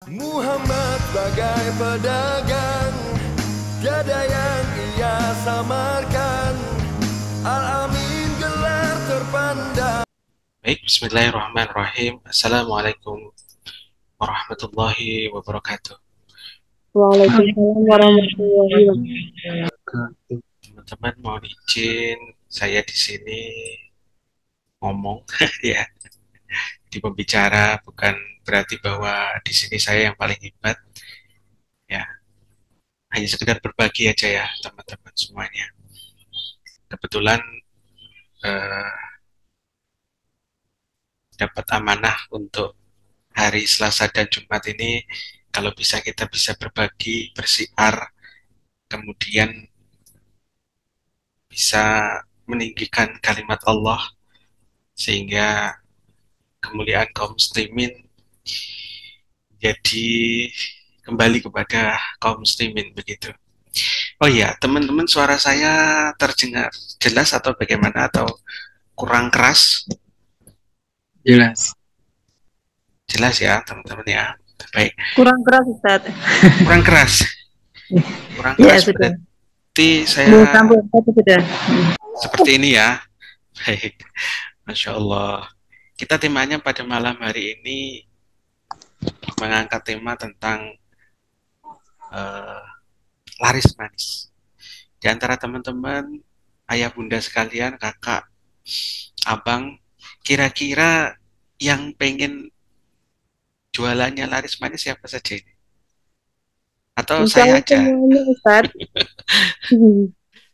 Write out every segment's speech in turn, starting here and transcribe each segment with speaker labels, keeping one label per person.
Speaker 1: Muhammad bagai pedagang, tiada yang ia samarkan. Al-Amin gelar terpandang.
Speaker 2: Baik, bismillahirrahmanirrahim. Assalamualaikum warahmatullahi wabarakatuh.
Speaker 3: Waalaikumsalam warahmatullahi
Speaker 2: Teman-teman, mohon izin saya di sini ngomong ya, di pembicara, bukan berarti bahwa di sini saya yang paling hebat ya. Hanya sekedar berbagi aja ya teman-teman semuanya. Kebetulan eh, dapat amanah untuk hari Selasa dan Jumat ini, kalau bisa kita bisa berbagi, bersiar, kemudian bisa meninggikan kalimat Allah sehingga kemuliaan kaum muslimin jadi kembali kepada kaum muslimin begitu. Oh iya, teman-teman, suara saya terdengar jelas atau bagaimana, atau kurang keras?
Speaker 4: Jelas.
Speaker 2: Jelas ya teman-teman ya. Baik.
Speaker 3: Kurang keras Ustaz.
Speaker 2: Kurang keras. Kurang
Speaker 3: Ya
Speaker 2: keras
Speaker 3: sudah.
Speaker 2: berarti saya
Speaker 3: Sudah.
Speaker 2: seperti ini ya. Baik. Masya Allah. Kita temanya pada malam hari ini mengangkat tema tentang uh, laris manis. Di antara teman-teman, ayah bunda sekalian, kakak, abang, kira-kira yang pengen jualannya laris manis siapa saja ini? Atau
Speaker 3: Insya
Speaker 2: saya
Speaker 3: Allah
Speaker 2: aja?
Speaker 3: semuanya Ustaz.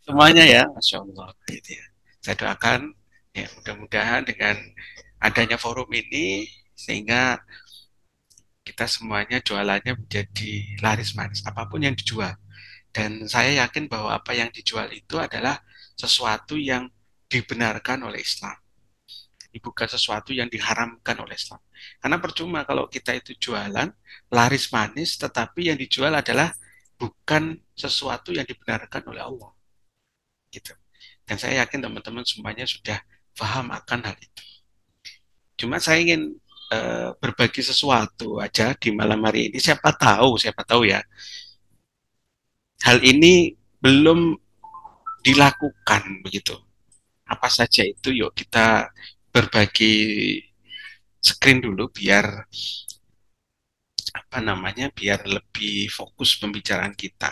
Speaker 2: Semuanya ya, Masya Allah. Gitu ya. Saya doakan ya, mudah-mudahan dengan adanya forum ini sehingga kita semuanya jualannya menjadi laris manis, apapun yang dijual. Dan saya yakin bahwa apa yang dijual itu adalah sesuatu yang dibenarkan oleh Islam. Ini bukan sesuatu yang diharamkan oleh Islam. Karena percuma kalau kita itu jualan laris manis, tetapi yang dijual adalah bukan sesuatu yang dibenarkan oleh Allah. Gitu. Dan saya yakin teman-teman semuanya sudah paham akan hal itu. Cuma saya ingin berbagi sesuatu aja di malam hari ini. Siapa tahu ya, hal ini belum dilakukan begitu. Apa saja itu? Yuk kita berbagi screen dulu biar biar lebih fokus pembicaraan kita.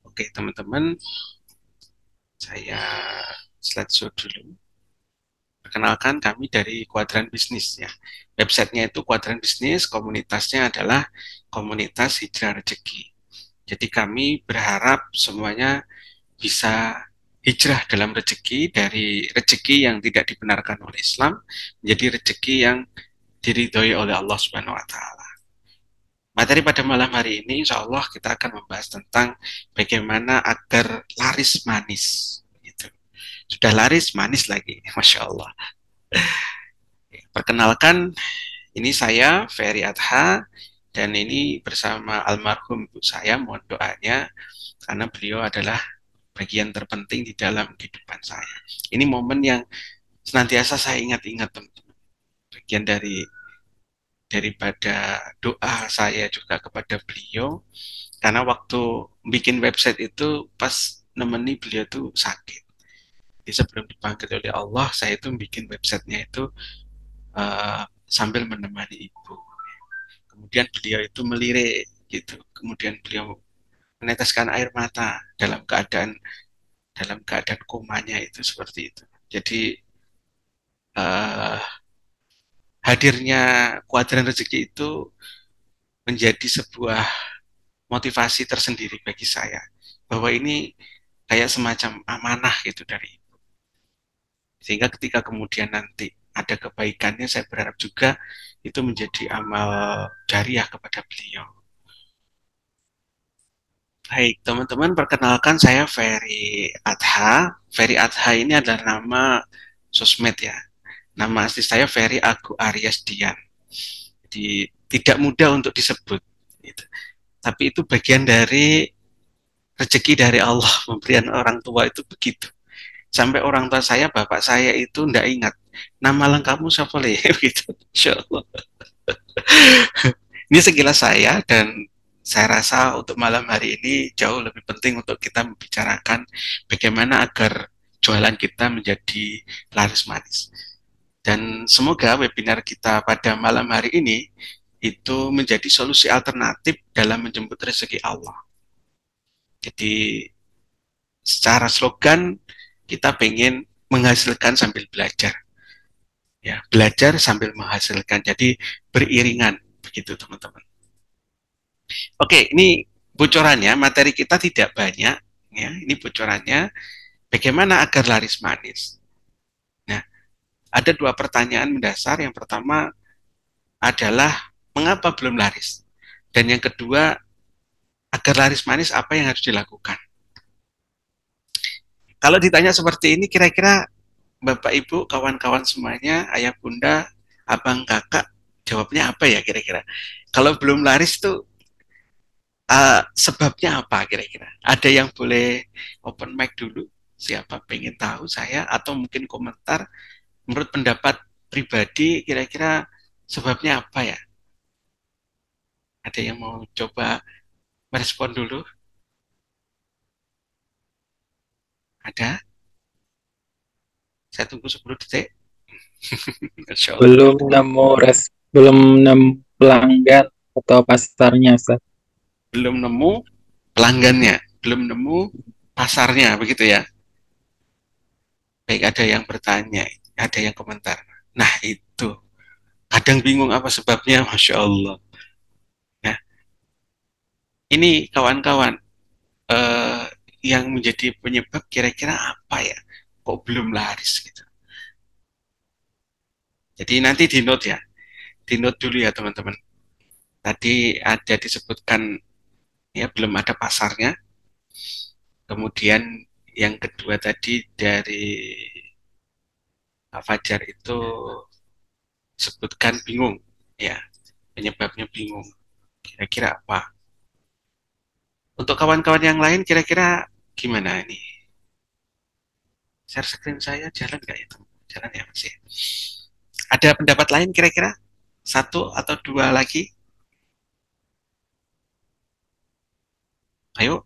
Speaker 2: Oke, teman-teman, saya slideshow dulu. Perkenalkan, kami dari Kuadran Bisnis ya. Websitenya itu Kuadran Bisnis, komunitasnya adalah komunitas hijrah rezeki. Jadi kami berharap semuanya bisa hijrah dalam rezeki, dari rezeki yang tidak dibenarkan oleh Islam menjadi rezeki yang diridhoi oleh Allah Subhanahu wa taala. Materi pada malam hari ini insya Allah kita akan membahas tentang bagaimana agar laris manis. Gitu. Sudah laris manis lagi, Masya Allah. Perkenalkan, ini saya Ferry Adha, dan ini bersama almarhum ibu saya, mohon doanya karena beliau adalah bagian terpenting di dalam kehidupan saya. Ini momen yang senantiasa saya ingat-ingat, teman-teman. Bagian daripada doa saya juga kepada beliau, karena waktu bikin website itu pas nemeni beliau tuh sakit. Jadi sebelum dipanggil oleh Allah, saya itu bikin websitenya itu sambil menemani ibu. Kemudian beliau itu melirik gitu. Kemudian beliau meneteskan air mata dalam keadaan komanya itu seperti itu. Jadi uh, hadirnya kuadran rezeki itu menjadi sebuah motivasi tersendiri bagi saya, bahwa ini kayak semacam amanah gitu dari ibu. Sehingga ketika kemudian nanti ada kebaikannya, saya berharap juga itu menjadi amal jariah kepada beliau. Baik, teman-teman, perkenalkan saya Ferry Adha. Ferry Adha ini adalah nama sosmed ya. Nama asli saya Ferry Agu Aryas Dian. Jadi tidak mudah untuk disebut. Gitu. Tapi itu bagian dari rezeki dari Allah, pemberian orang tua itu begitu. Sampai orang tua saya, bapak saya itu tidak ingat nama lengkapmu siapa le, gitu. Insya Allah. Ini sekilas saya, dan saya rasa untuk malam hari ini jauh lebih penting untuk kita membicarakan bagaimana agar jualan kita menjadi laris manis. Dan semoga webinar kita pada malam hari ini itu menjadi solusi alternatif dalam menjemput rezeki Allah. Jadi secara slogan kita pengen menghasilkan sambil belajar. Ya, belajar sambil menghasilkan. Jadi beriringan begitu teman-teman. Oke, ini bocorannya, materi kita tidak banyak ya. Ini bocorannya bagaimana agar laris manis. Nah, ada dua pertanyaan mendasar. Yang pertama adalah mengapa belum laris? Dan yang kedua, agar laris manis apa yang harus dilakukan? Kalau ditanya seperti ini, kira-kira Bapak Ibu, kawan-kawan semuanya, ayah bunda, abang kakak, jawabnya apa ya kira-kira? Kalau belum laris tuh sebabnya apa kira-kira? Ada yang boleh open mic dulu? Siapa pengen tahu saya? Atau mungkin komentar, menurut pendapat pribadi, kira-kira sebabnya apa ya? Ada yang mau coba merespon dulu? Ada? Saya tunggu 10 detik.
Speaker 4: belum nemu pelanggan atau pasarnya, Ustaz.
Speaker 2: Belum nemu pelanggannya, belum nemu pasarnya, begitu ya. Baik, ada yang bertanya, ada yang komentar. Nah, itu. Kadang bingung apa sebabnya, Masya Allah. Nah, ini kawan-kawan, yang menjadi penyebab kira-kira apa ya? Kok belum laris gitu. Jadi nanti di note ya. Di note dulu ya teman-teman. Tadi ada disebutkan ya belum ada pasarnya. Kemudian yang kedua tadi dari Pak Fajar itu sebutkan bingung ya. Penyebabnya bingung. Kira-kira apa? Untuk kawan-kawan yang lain kira-kira gimana ini? Share screen saya jalan nggak ya teman? Jalan ya masih. Ada pendapat lain kira-kira? Satu atau dua lagi? Ayo.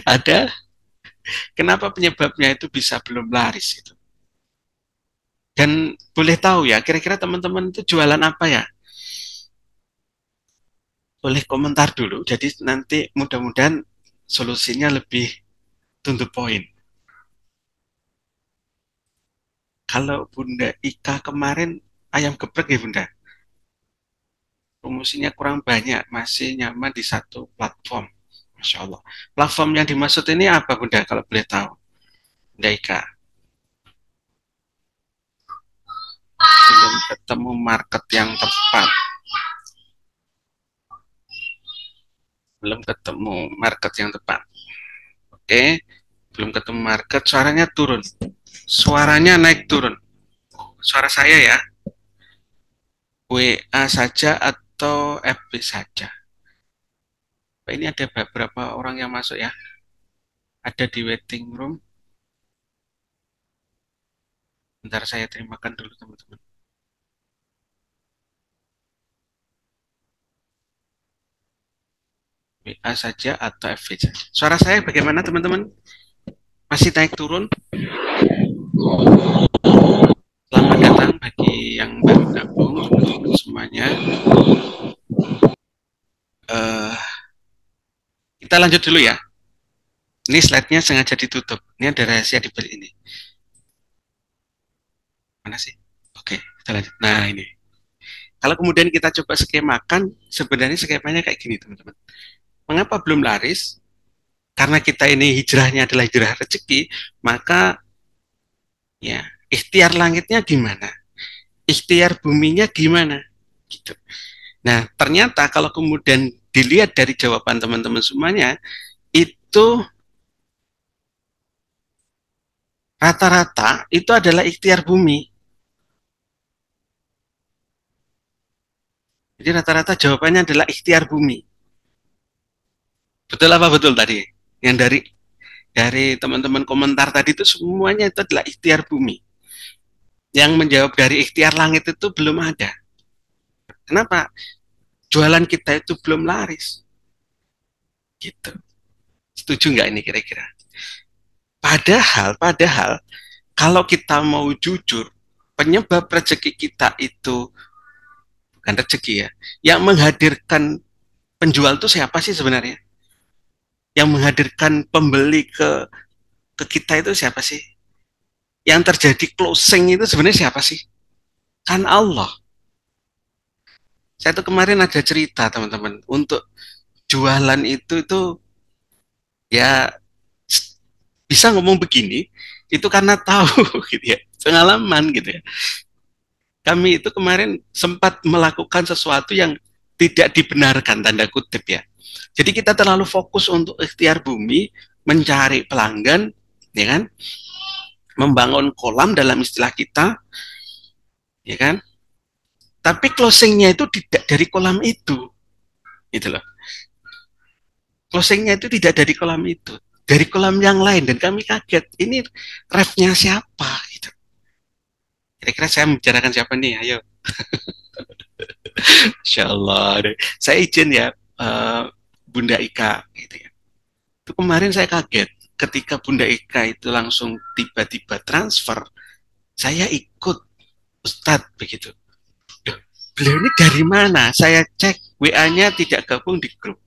Speaker 2: Ada? Kenapa penyebabnya itu bisa belum laris itu? Dan boleh tahu ya, kira-kira teman-teman itu jualan apa ya? Boleh komentar dulu. Jadi nanti mudah-mudahan solusinya lebih to the point. Kalau Bunda Ika kemarin ayam geprek ya Bunda? Promosinya kurang banyak, masih nyaman di satu platform. Masya Allah. Platform yang dimaksud ini apa Bunda kalau boleh tahu? Bunda Ika. Belum ketemu market yang tepat. Belum ketemu market yang tepat. Oke, belum ketemu market, suaranya turun. Suaranya naik turun. Suara saya ya. WA saja atau FB saja. Ini ada beberapa orang yang masuk ya. Ada di waiting room. Bentar saya terimakan dulu teman-teman. WA saja atau FB saja. Suara saya bagaimana teman-teman? Masih naik turun? Selamat datang bagi yang baru gabung teman-teman semuanya. Kita lanjut dulu ya. Ini slide-nya sengaja ditutup. Ini ada rahasia di balik ini. Mana sih? Oke, kita lanjut. Nah, ini. Kalau kemudian kita coba skemakan, sebenarnya skemanya kayak gini, teman-teman. Mengapa belum laris? Karena kita ini hijrahnya adalah hijrah rezeki, maka ya, ikhtiar langitnya gimana? Ikhtiar buminya gimana? Gitu. Nah, ternyata kalau kemudian dilihat dari jawaban teman-teman semuanya, itu rata-rata itu adalah ikhtiar bumi. Jadi rata-rata jawabannya adalah ikhtiar bumi. Betul apa betul tadi? Yang dari teman-teman komentar tadi itu semuanya itu adalah ikhtiar bumi. Yang menjawab dari ikhtiar langit itu belum ada. Kenapa? Jualan kita itu belum laris. Gitu. Setuju nggak ini kira-kira? Padahal kalau kita mau jujur, penyebab rezeki kita itu bukan rezeki ya. Yang menghadirkan penjual itu siapa sih sebenarnya? Yang menghadirkan pembeli ke kita itu siapa sih? Yang terjadi closing itu sebenarnya siapa sih? Kan Allah. Saya tuh kemarin ada cerita teman-teman, untuk jualan itu ya bisa ngomong begini, itu karena tahu gitu ya, pengalaman gitu ya. Kami itu kemarin sempat melakukan sesuatu yang tidak dibenarkan, tanda kutip ya. Jadi kita terlalu fokus untuk ikhtiar bumi, mencari pelanggan, ya kan? Membangun kolam dalam istilah kita, ya kan? Tapi closingnya itu tidak dari kolam itu, gitu loh. Closingnya itu tidak dari kolam itu, dari kolam yang lain, dan kami kaget. Ini refnya siapa? Gitu. Kira-kira saya membicarakan siapa nih? Ayo. Insya Allah. Saya izin ya, Bunda Ika. Gitu ya. Itu kemarin saya kaget ketika Bunda Ika itu langsung tiba-tiba transfer. Saya ikut Ustadz begitu. Duh, beliau ini dari mana? Saya cek WA-nya tidak gabung di grup.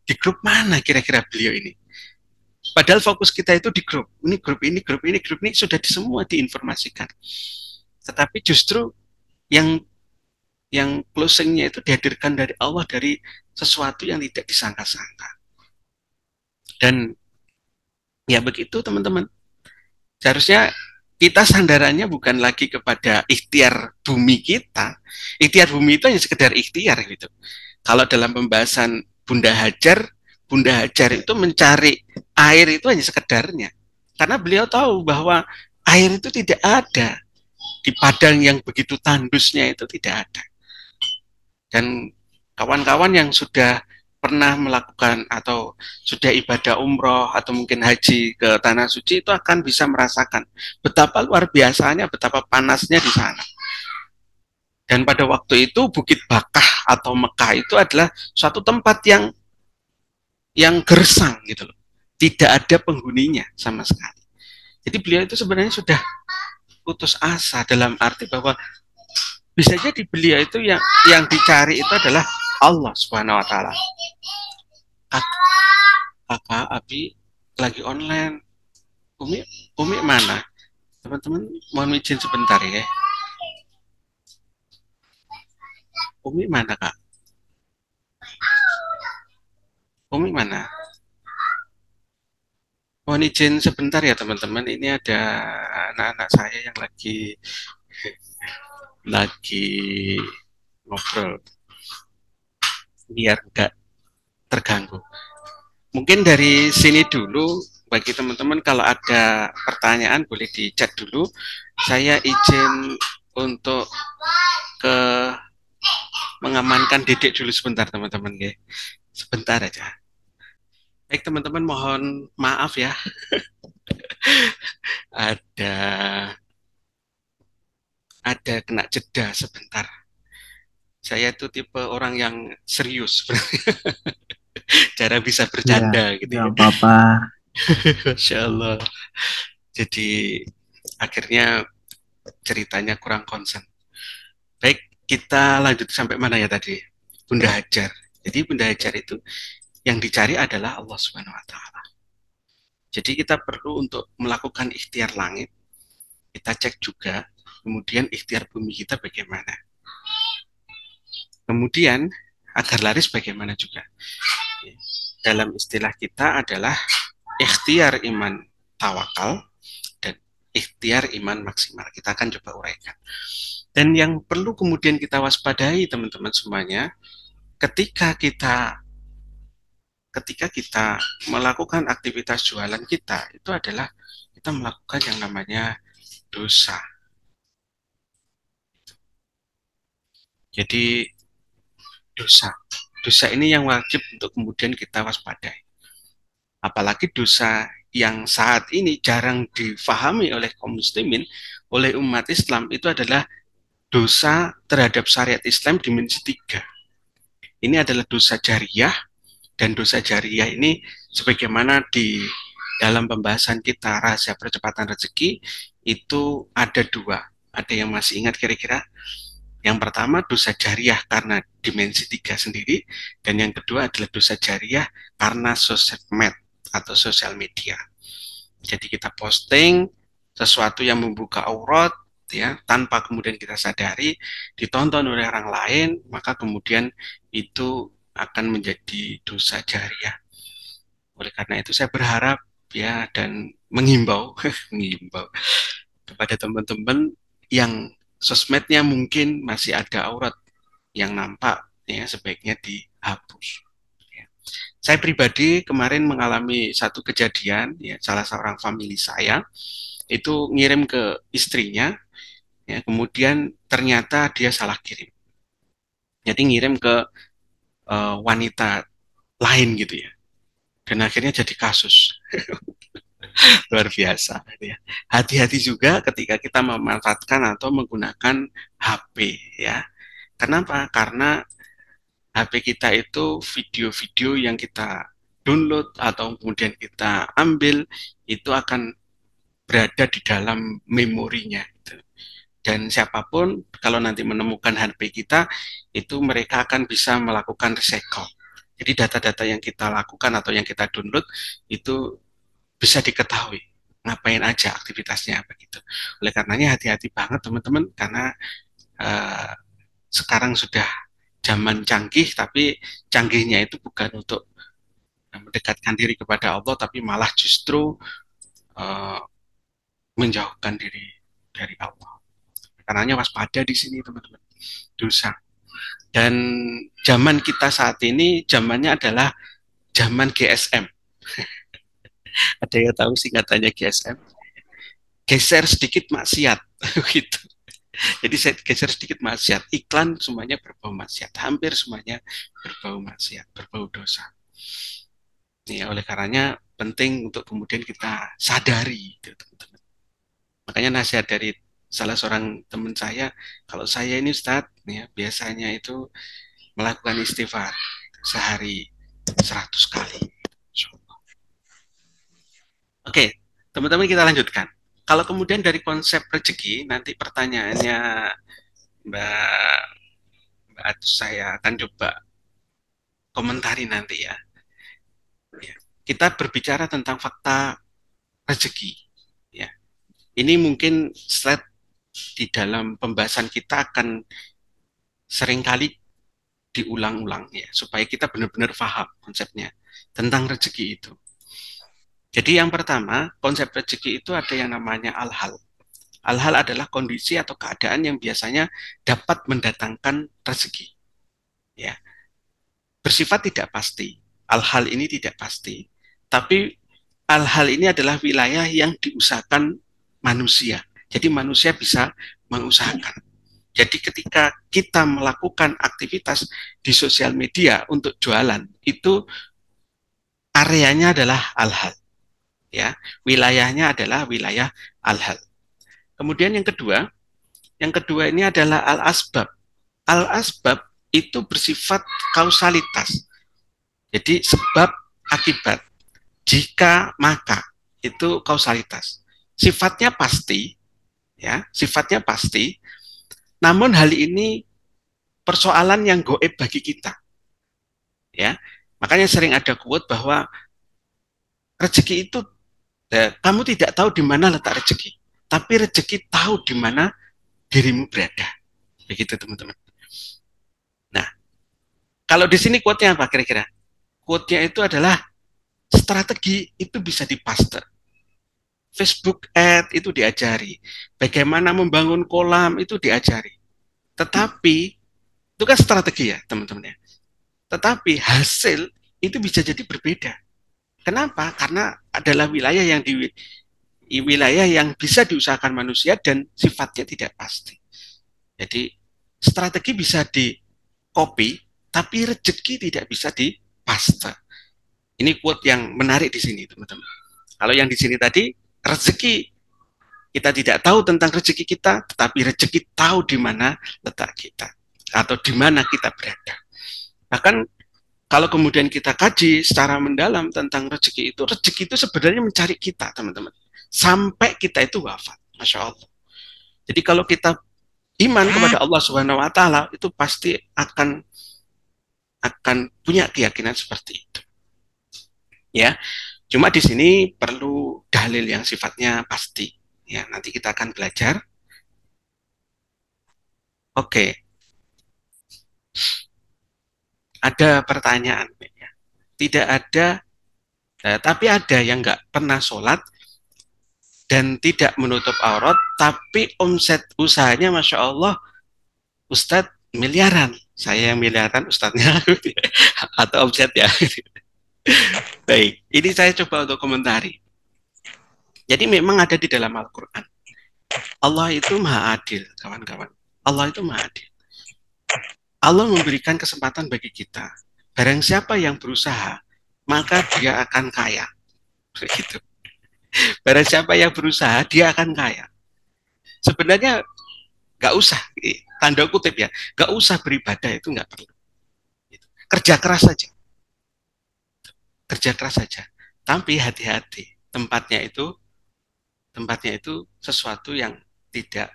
Speaker 2: Di grup mana kira-kira beliau ini? Padahal fokus kita itu di grup. Ini grup ini, grup ini, grup ini sudah semua diinformasikan. Tetapi justru yang closingnya itu dihadirkan dari Allah, dari sesuatu yang tidak disangka-sangka. Dan ya begitu teman-teman. Seharusnya kita sandarannya bukan lagi kepada ikhtiar bumi kita. Ikhtiar bumi itu hanya sekedar ikhtiar gitu. Kalau dalam pembahasan Bunda Hajar itu mencari air itu hanya sekedarnya. Karena beliau tahu bahwa air itu tidak ada. Di padang yang begitu tandusnya itu tidak ada. Dan kawan-kawan yang sudah pernah melakukan atau sudah ibadah umroh atau mungkin haji ke Tanah Suci itu akan bisa merasakan betapa luar biasanya, betapa panasnya di sana. Dan pada waktu itu Bukit Bakah atau Mekah itu adalah suatu tempat yang gersang gitu loh. Tidak ada penghuninya sama sekali. Jadi beliau itu sebenarnya sudah putus asa, dalam arti bahwa bisa jadi beliau itu yang dicari itu adalah Allah Subhanahu wa taala. Kakak Abi lagi online. Umi mana? Teman-teman mohon izin sebentar ya. Umi mana, Kak? Umi mana? Mohon izin sebentar ya teman-teman. Ini ada anak-anak saya yang lagi ngobrol. Biar enggak terganggu. Mungkin dari sini dulu, bagi teman-teman kalau ada pertanyaan boleh di chat dulu. Saya izin untuk mengamankan Dedek dulu sebentar teman-teman ya. Sebentar aja. Baik teman-teman, mohon maaf ya. ada kena jeda sebentar. Saya itu tipe orang yang serius cara bisa bercanda gitu ya.
Speaker 5: Apa-apa.
Speaker 2: Masya Allah. Jadi akhirnya ceritanya kurang konsen. Baik, kita lanjut sampai mana ya tadi? Bunda Hajar. Jadi Bunda Hajar itu yang dicari adalah Allah Subhanahu wa taala. Jadi kita perlu untuk melakukan ikhtiar langit. Kita cek juga kemudian ikhtiar bumi kita bagaimana. Kemudian agar laris bagaimana juga. Dalam istilah kita adalah ikhtiar iman tawakal dan ikhtiar iman maksimal. Kita akan coba uraikan. Dan yang perlu kemudian kita waspadai teman-teman semuanya, ketika kita melakukan aktivitas jualan kita, itu adalah kita melakukan yang namanya dosa. Jadi dosa ini yang wajib untuk kemudian kita waspadai. Apalagi dosa yang saat ini jarang difahami oleh kaum muslimin, oleh umat Islam itu adalah dosa terhadap syariat Islam dimensi 3. Ini adalah dosa jariyah, dan dosa jariyah ini sebagaimana di dalam pembahasan kita rahasia percepatan rezeki itu ada 2. Ada yang masih ingat kira-kira? Yang pertama dosa jariyah karena dimensi 3 sendiri, dan yang kedua adalah dosa jariyah karena sosmed atau sosial media. Jadi kita posting sesuatu yang membuka aurat ya tanpa kemudian kita sadari, ditonton oleh orang lain, maka kemudian itu akan menjadi dosa jariyah. Oleh karena itu saya berharap ya dan menghimbau menghimbau kepada teman-teman yang sosmednya mungkin masih ada aurat yang nampak ya sebaiknya dihapus. Saya pribadi kemarin mengalami satu kejadian ya, salah seorang famili saya itu ngirim ke istrinya ya, kemudian ternyata dia salah kirim. Jadi ngirim ke wanita lain gitu ya. Dan akhirnya jadi kasus. Luar biasa gitu ya. Hati-hati juga ketika kita memanfaatkan atau menggunakan HP ya. Kenapa? Karena HP kita itu video-video yang kita download atau kemudian kita ambil itu akan berada di dalam memorinya gitu. Dan siapapun kalau nanti menemukan HP kita itu mereka akan bisa melakukan recycle. Jadi data-data yang kita lakukan atau yang kita download itu bisa diketahui ngapain aja aktivitasnya begitu. Oleh karenanya hati-hati banget teman-teman karena sekarang sudah zaman canggih, tapi canggihnya itu bukan untuk mendekatkan diri kepada Allah, tapi malah justru menjauhkan diri dari Allah. Karenanya waspada di sini teman-teman, dosa. Dan zaman kita saat ini zamannya adalah zaman GSM. Ada yang tahu singkatannya GSM? Geser sedikit maksiat, gitu. Jadi saya geser sedikit maksiat, iklan semuanya berbau maksiat, hampir semuanya berbau maksiat, berbau dosa. Ya, oleh karenanya penting untuk kemudian kita sadari, gitu, teman-teman. Makanya nasihat dari salah seorang teman saya, kalau saya ini Ustadz, ya, biasanya itu melakukan istighfar sehari 100 kali. Oke, teman-teman kita lanjutkan. Kalau kemudian dari konsep rezeki, nanti pertanyaannya Mbak Atus saya akan coba komentari nanti ya. Kita berbicara tentang fakta rezeki. Ya. Ini mungkin slide di dalam pembahasan kita akan seringkali diulang-ulang ya, supaya kita benar-benar paham konsepnya tentang rezeki itu. Jadi yang pertama, konsep rezeki itu ada yang namanya al-hal. Al-hal adalah kondisi atau keadaan yang biasanya dapat mendatangkan rezeki. Ya. Bersifat tidak pasti. Al-hal ini tidak pasti. Tapi al-hal ini adalah wilayah yang diusahakan manusia. Jadi manusia bisa mengusahakan. Jadi ketika kita melakukan aktivitas di sosial media untuk jualan, itu areanya adalah al-hal. Ya, wilayahnya adalah wilayah al-hal. Kemudian yang kedua ini adalah al-asbab. Al-asbab itu bersifat kausalitas. Jadi sebab akibat, jika maka itu kausalitas. Sifatnya pasti, ya, sifatnya pasti. Namun hal ini persoalan yang goib bagi kita. Ya, makanya sering ada quote bahwa rezeki itu kamu tidak tahu di mana letak rezeki, tapi rezeki tahu di mana dirimu berada. Begitu teman-teman. Nah, kalau di sini quote-nya apa kira-kira? Quote-nya itu adalah strategi itu bisa dipaste. Facebook ad itu diajari. Bagaimana membangun kolam itu diajari. Tetapi, itu kan strategi ya teman-teman ya. Tetapi hasil itu bisa jadi berbeda. Kenapa? Karena adalah wilayah yang bisa diusahakan manusia dan sifatnya tidak pasti. Jadi strategi bisa di-copy, tapi rezeki tidak bisa di-paste. Ini quote yang menarik di sini, teman-teman. Kalau yang di sini tadi, rezeki Kita tidak tahu tentang rezeki kita, tetapi rezeki tahu di mana letak kita atau di mana kita berada. Bahkan kalau kemudian kita kaji secara mendalam tentang rezeki itu sebenarnya mencari kita, teman-teman. Sampai kita itu wafat, Masya Allah. Jadi kalau kita iman kepada Allah Subhanahu Wa Taala itu pasti akan punya keyakinan seperti itu. Ya, cuma di sini perlu dalil yang sifatnya pasti. Ya, nanti kita akan belajar. Oke. Ada pertanyaan. Ya. Tidak ada, tapi ada yang nggak pernah sholat dan tidak menutup aurat, tapi omset usahanya Masya Allah, Ustadz miliaran. Saya yang miliaran, Ustadznya atau omset ya. Baik, ini saya coba untuk komentari. Jadi memang ada di dalam Al-Quran. Allah itu maha adil, kawan-kawan. Allah itu maha adil. Allah memberikan kesempatan bagi kita. Barang siapa yang berusaha, maka dia akan kaya. Begitu. Barang siapa yang berusaha, dia akan kaya. Sebenarnya nggak usah, tanda kutip ya, nggak usah beribadah, itu nggak perlu. Kerja keras saja. Kerja keras saja. Tapi hati-hati, tempatnya itu sesuatu yang tidak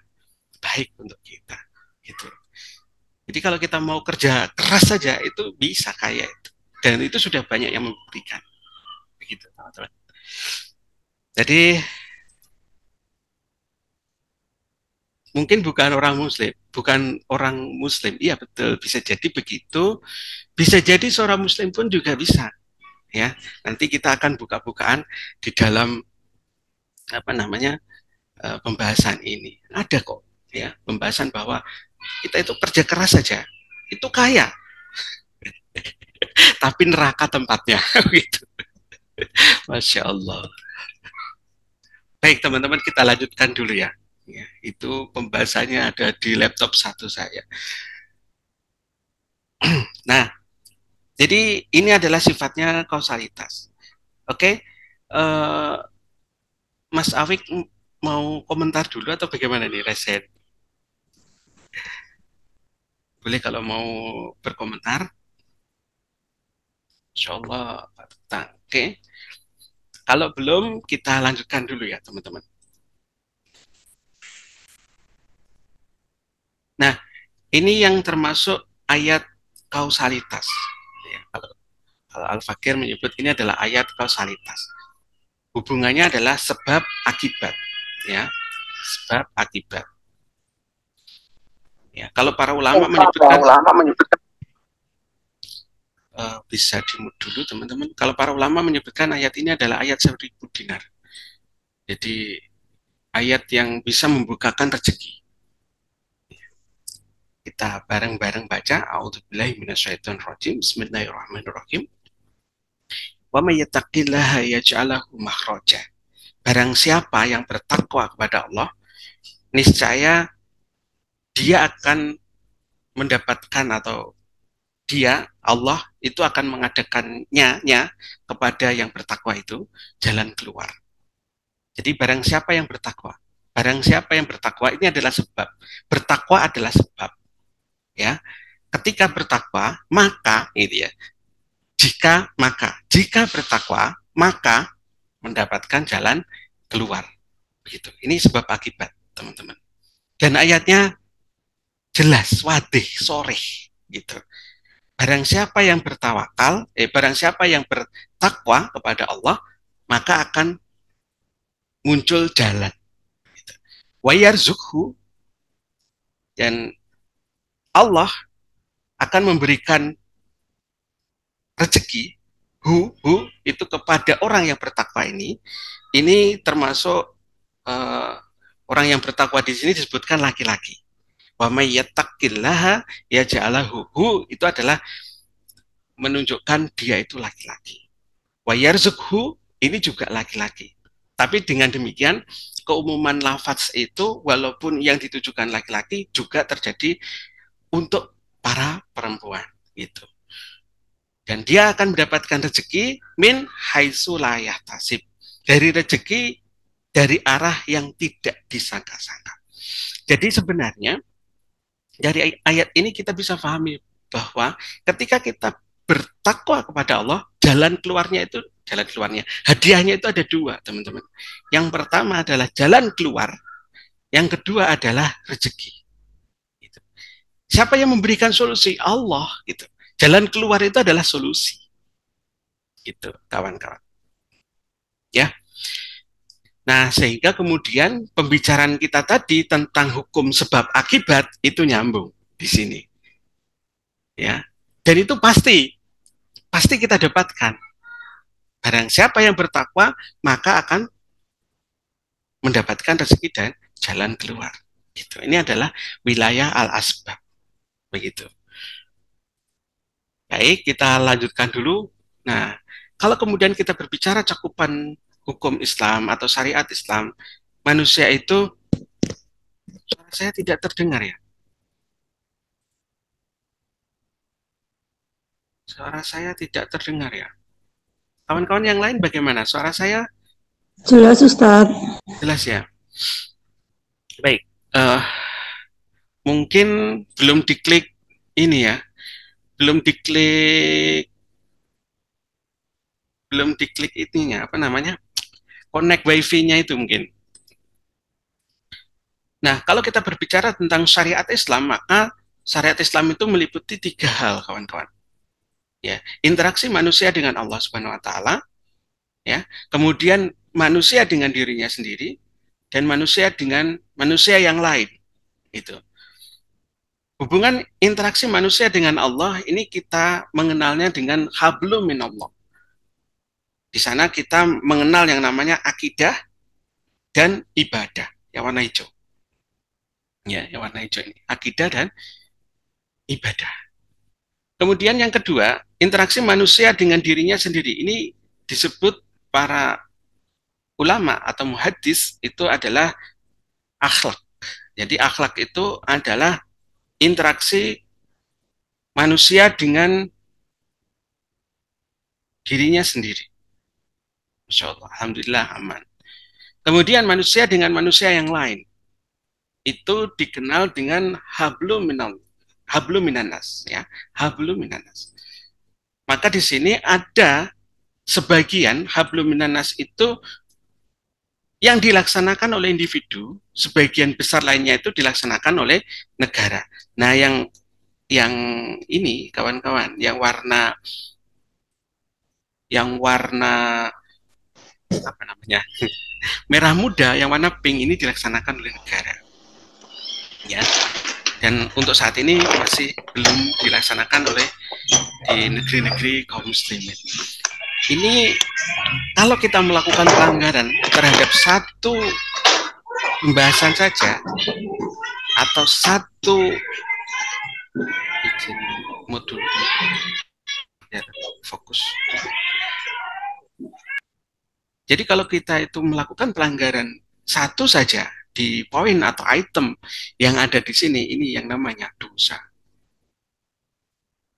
Speaker 2: baik untuk kita. Gitu. Jadi kalau kita mau kerja keras saja itu bisa kaya itu. Dan itu sudah banyak yang membuktikan. Begitu, teman-teman. Jadi mungkin bukan orang muslim. Iya betul, bisa jadi begitu. Bisa jadi seorang muslim pun juga bisa. Ya, nanti kita akan buka-bukaan di dalam pembahasan ini. Ada kok ya pembahasan bahwa kita itu kerja keras saja itu kaya. Tapi neraka tempatnya gitu. Masya Allah. Baik teman-teman, kita lanjutkan dulu ya. Ya, itu pembahasannya ada di laptop satu saya. Nah, jadi ini adalah sifatnya kausalitas. Oke, Mas Afik mau komentar dulu atau bagaimana nih, Reset? Boleh kalau mau berkomentar. Insya Allah. Oke. Kalau belum, kita lanjutkan dulu ya, teman-teman. Nah, ini yang termasuk ayat kausalitas. Ya, kalau Al-Fakir menyebut ini adalah ayat kausalitas. Hubungannya adalah sebab akibat. Ya, sebab akibat. Ya, kalau para ulama menyebutkan bisa dimut dulu teman-teman. Kalau para ulama menyebutkan ayat ini adalah ayat 1000 dinar. Jadi ayat yang bisa membukakan rezeki. Kita bareng-bareng baca. A'udzubillahi minasyaitonirrajim. Bismillahirrahmanirrahim. Wa may yattaqillaha yaj'al lahu makhraja. Barang siapa yang bertakwa kepada Allah, niscaya dia akan mendapatkan atau Allah itu akan mengadakannya kepada yang bertakwa itu jalan keluar. Jadi barang siapa yang bertakwa, ini adalah sebab. Bertakwa adalah sebab. Ya, ketika bertakwa maka ini ya. Jika bertakwa maka mendapatkan jalan keluar. Begitu. Ini sebab akibat, teman-teman. Dan ayatnya jelas, wadih, soreh, gitu. Barang siapa yang barang siapa yang bertakwa kepada Allah, maka akan muncul jalan. Wa yarzukhu, dan Allah akan memberikan rezeki itu kepada orang yang bertakwa ini. Ini termasuk orang yang bertakwa di sini disebutkan laki-laki. Wa may yattaqillaha yaj'al lahu, itu adalah menunjukkan dia itu laki-laki. Wa yarzukhu, ini juga laki-laki. Tapi dengan demikian keumuman lafaz itu walaupun yang ditujukan laki-laki juga terjadi untuk para perempuan gitu. Dan dia akan mendapatkan rezeki min haitsu la yahtasib, dari rezeki dari arah yang tidak disangka-sangka. Jadi sebenarnya dari ayat ini kita bisa pahami bahwa ketika kita bertakwa kepada Allah, jalan keluarnya, hadiahnya itu ada dua, teman-teman. Yang pertama adalah jalan keluar, yang kedua adalah rezeki. Gitu. Siapa yang memberikan solusi? Allah. Gitu. Jalan keluar itu adalah solusi. Gitu, kawan-kawan. Ya. Nah, sehingga kemudian pembicaraan kita tadi tentang hukum sebab akibat itu nyambung di sini. Ya. Dan itu pasti kita dapatkan. Barang siapa yang bertakwa, maka akan mendapatkan rezeki dan jalan keluar. Gitu. Ini adalah wilayah al-asbab. Begitu. Baik, kita lanjutkan dulu. Nah, kalau kemudian kita berbicara cakupan hukum Islam atau syariat Islam, manusia itu, suara saya tidak terdengar ya? Suara saya tidak terdengar ya? Kawan-kawan yang lain bagaimana? Suara saya
Speaker 3: Jelas, Ustaz.
Speaker 2: jelas ya? Baik, mungkin belum diklik ini ya, belum diklik ininya, apa namanya, connect wifi-nya itu mungkin. Nah, kalau kita berbicara tentang syariat Islam, maka syariat Islam itu meliputi 3 hal, kawan-kawan. Ya, interaksi manusia dengan Allah Subhanahu wa taala, ya. Kemudian manusia dengan dirinya sendiri dan manusia dengan manusia yang lain. Itu. Hubungan interaksi manusia dengan Allah ini kita mengenalnya dengan hablum minallah. Di sana kita mengenal yang namanya akidah dan ibadah, yang warna hijau. Ya, yang warna hijau ini, akidah dan ibadah. Kemudian yang kedua, interaksi manusia dengan dirinya sendiri. Ini disebut para ulama atau muhaddis itu adalah akhlak. Jadi akhlak itu adalah interaksi manusia dengan dirinya sendiri. Masya Allah, alhamdulillah aman. Kemudian manusia dengan manusia yang lain. Itu dikenal dengan hablum minanas, ya, hablum minanas. Maka di sini ada sebagian hablum minanas itu yang dilaksanakan oleh individu, sebagian besar lainnya itu dilaksanakan oleh negara. Nah, yang ini kawan-kawan, yang warna apa namanya? Merah muda, yang warna pink ini dilaksanakan oleh negara. Ya. Dan untuk saat ini masih belum dilaksanakan oleh di negeri-negeri kaum muslimin. Ini kalau kita melakukan pelanggaran terhadap satu pembahasan saja atau satu izin modul ya, fokus. Jadi kalau kita itu melakukan pelanggaran satu saja di poin atau item yang ada di sini, ini yang namanya dosa.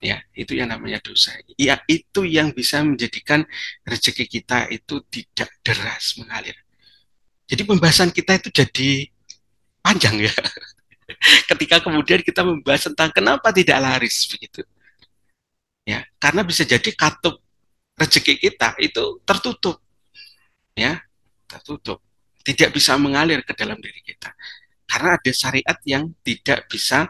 Speaker 2: Ya, itu yang namanya dosa. Ya, itu yang bisa menjadikan rezeki kita itu tidak deras mengalir. Jadi pembahasan kita itu jadi panjang ya. Ketika kemudian kita membahas tentang kenapa tidak laris begitu. Ya, karena bisa jadi katup rezeki kita itu tertutup. Ya, tertutup. Tidak bisa mengalir ke dalam diri kita. Karena ada syariat yang tidak bisa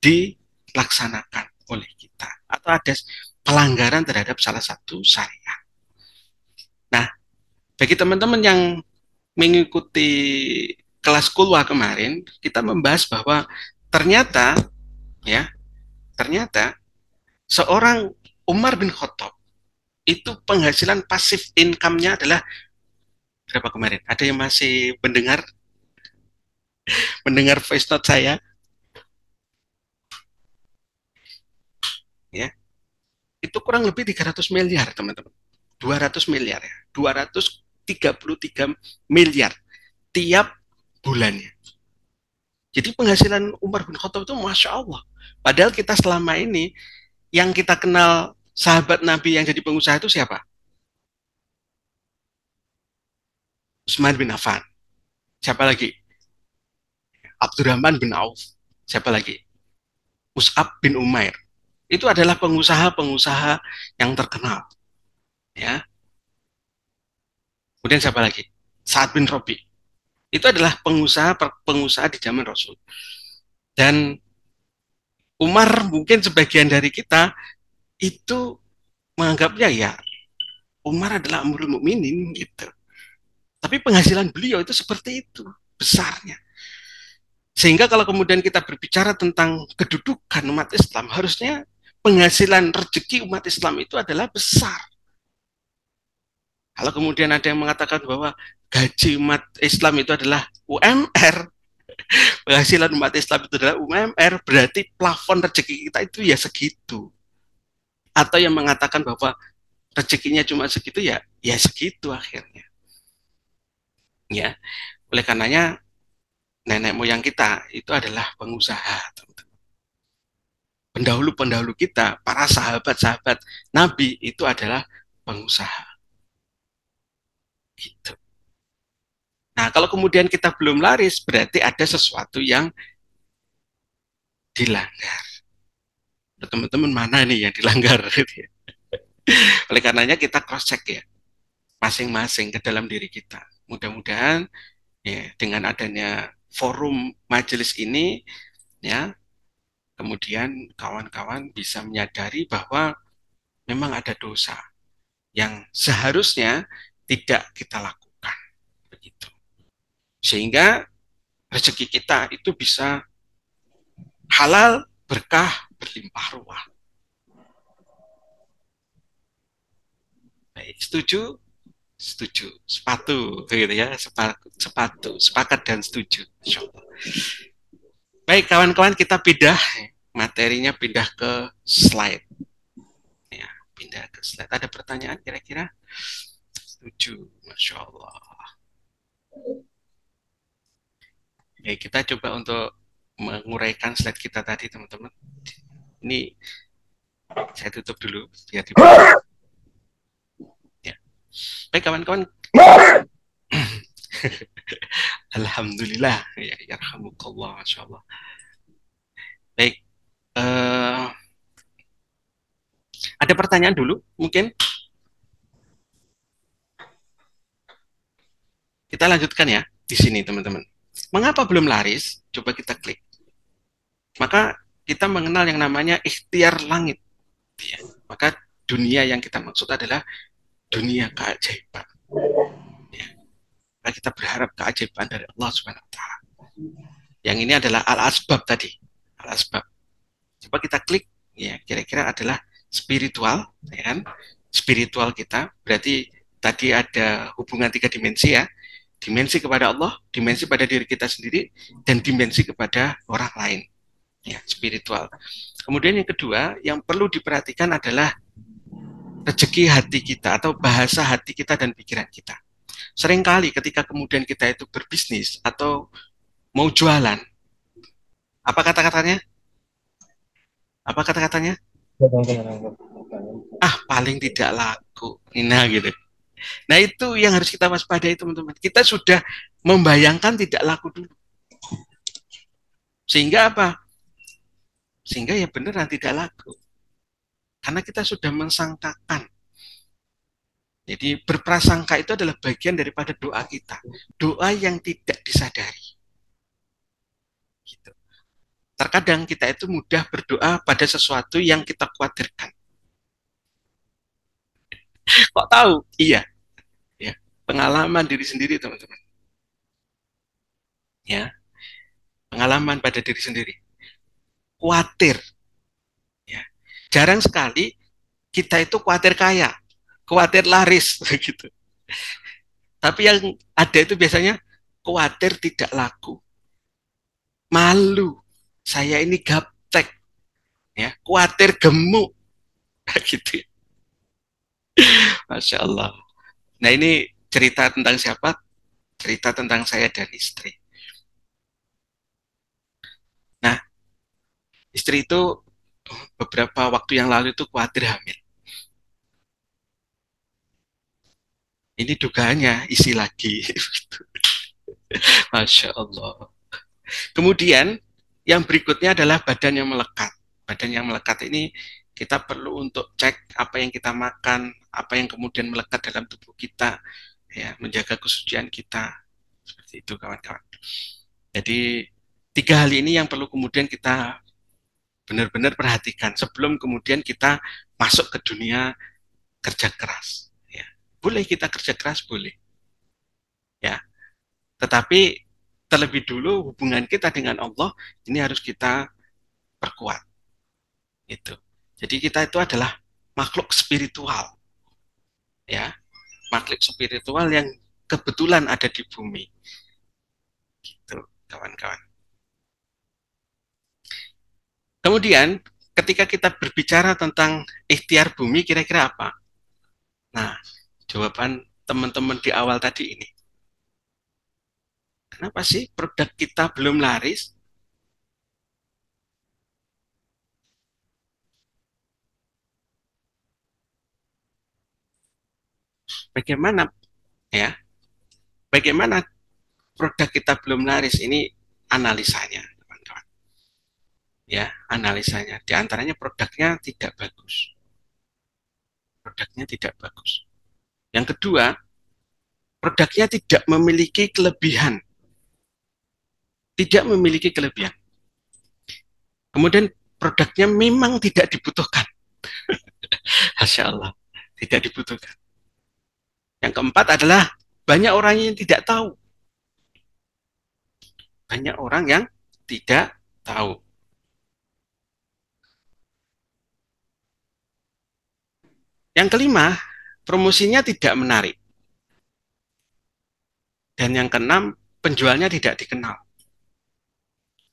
Speaker 2: dilaksanakan oleh kita. Atau ada pelanggaran terhadap salah satu syariat. Nah, bagi teman-teman yang mengikuti kelas kulwa kemarin, kita membahas bahwa ternyata seorang Umar bin Khattab itu penghasilan pasif income-nya adalah berapa kemarin? Ada yang masih mendengar voice note saya? Ya. Itu kurang lebih 300 miliar, teman-teman. 200 miliar ya. 233 miliar tiap bulannya. Jadi penghasilan Umar bin Khattab itu Masya Allah. Padahal kita selama ini yang kita kenal sahabat Nabi yang jadi pengusaha itu siapa? Utsman bin Affan. Siapa lagi? Abdurrahman bin Auf. Siapa lagi? Mus'ab bin Umair. Itu adalah pengusaha-pengusaha yang terkenal. Ya. Kemudian siapa lagi? Sa'ad bin Rabi. Itu adalah pengusaha di zaman Rasul. Dan Umar mungkin sebagian dari kita itu menganggapnya ya Umar adalah Amirul Mukminin gitu. Tapi penghasilan beliau itu seperti itu besarnya. Sehingga kalau kemudian kita berbicara tentang kedudukan umat Islam, harusnya penghasilan rezeki umat Islam itu adalah besar. Kalau kemudian ada yang mengatakan bahwa gaji umat Islam itu adalah UMR, penghasilan umat Islam itu adalah UMR, berarti plafon rezeki kita itu ya segitu. Atau yang mengatakan bahwa rezekinya cuma segitu ya segitu akhirnya. Ya, oleh karenanya nenek moyang kita itu adalah pengusaha, teman-teman. Pendahulu-pendahulu kita, para sahabat-sahabat Nabi itu adalah pengusaha. Gitu. Nah, kalau kemudian kita belum laris, berarti ada sesuatu yang dilanggar. Teman-teman mana nih yang dilanggar? Oleh karenanya kita cross check ya, masing-masing ke dalam diri kita. Mudah-mudahan ya, dengan adanya forum majelis ini, ya, kemudian kawan-kawan bisa menyadari bahwa memang ada dosa yang seharusnya tidak kita lakukan, begitu. Sehingga rezeki kita itu bisa halal, berkah, berlimpah ruah. Baik, setuju? Setuju. Sepatu, begitu ya, sepatu, sepakat dan setuju. Baik, kawan-kawan, kita pindah materinya, pindah ke slide. Ya, pindah ke slide. Ada pertanyaan kira-kira? Setuju, Masya Allah. Baik, kita coba untuk menguraikan slide kita tadi, teman-teman. Ini saya tutup dulu biar dibuka. Ya. Baik, kawan-kawan. Alhamdulillah, ya, yarhamukallah, Masya Allah. Baik, ada pertanyaan dulu, mungkin? Kita lanjutkan ya, di sini teman-teman. Mengapa belum laris? Coba kita klik. Maka kita mengenal yang namanya ikhtiar langit. Ya. Maka dunia yang kita maksud adalah dunia keajaiban. Ya. Maka kita berharap keajaiban dari Allah Subhanahu Wa Taala. Yang ini adalah al-asbab tadi. Al-asbab. Coba kita klik. Ya, kira-kira adalah spiritual, ya kan? Spiritual kita. Berarti tadi ada hubungan 3 dimensi ya. Dimensi kepada Allah, dimensi pada diri kita sendiri, dan dimensi kepada orang lain. Ya, spiritual. Kemudian yang kedua, yang perlu diperhatikan adalah rezeki hati kita atau bahasa hati kita dan pikiran kita. Seringkali ketika kemudian kita itu berbisnis atau mau jualan, apa kata-katanya? Apa kata-katanya? Ah, paling tidak laku. Nah, gitu. Nah, itu yang harus kita waspadai, teman-teman. Kita sudah membayangkan tidak laku dulu. Sehingga apa? Sehingga ya beneran tidak laku. Karena kita sudah mensangkakan. Jadi berprasangka itu adalah bagian daripada doa kita. Doa yang tidak disadari. Gitu. Terkadang kita itu mudah berdoa pada sesuatu yang kita khawatirkan. Kok tahu? Iya. Ya, pengalaman diri sendiri, teman-teman. Ya, pengalaman pada diri sendiri. Khawatir. Ya. Jarang sekali kita itu khawatir kaya, khawatir laris, begitu. Tapi yang ada itu biasanya khawatir tidak laku, malu, saya ini gaptek, ya, khawatir gemuk, gitu. Masya Allah. Nah, ini cerita tentang siapa? Cerita tentang saya dan istri. Nah, istri itu beberapa waktu yang lalu itu khawatir hamil. Ini dugaannya isi lagi. Masya Allah. Kemudian yang berikutnya adalah badan yang melekat. Badan yang melekat ini kita perlu untuk cek apa yang kita makan, apa yang kemudian melekat dalam tubuh kita, ya, menjaga kesucian kita. Seperti itu kawan-kawan. Jadi 3 hal ini yang perlu kemudian kita benar-benar perhatikan sebelum kemudian kita masuk ke dunia kerja keras. Ya. Boleh kita kerja keras, boleh. Ya. Tetapi terlebih dulu hubungan kita dengan Allah ini harus kita perkuat. Itu. Jadi kita itu adalah makhluk spiritual. Ya. Makhluk spiritual yang kebetulan ada di bumi. Gitu, kawan-kawan. Kemudian ketika kita berbicara tentang ikhtiar bumi, kira-kira apa? Nah, jawaban teman-teman di awal tadi ini. Kenapa sih produk kita belum laris? Bagaimana ya? Bagaimana produk kita belum laris? Ini analisanya, teman-teman. Ya, analisanya. Di antaranya produknya tidak bagus. Produknya tidak bagus. Yang kedua, produknya tidak memiliki kelebihan. Tidak memiliki kelebihan. Kemudian produknya memang tidak dibutuhkan. Masya Allah, tidak dibutuhkan. Yang keempat adalah banyak orang yang tidak tahu. Banyak orang yang tidak tahu. Yang kelima, promosinya tidak menarik. Dan yang keenam, penjualnya tidak dikenal.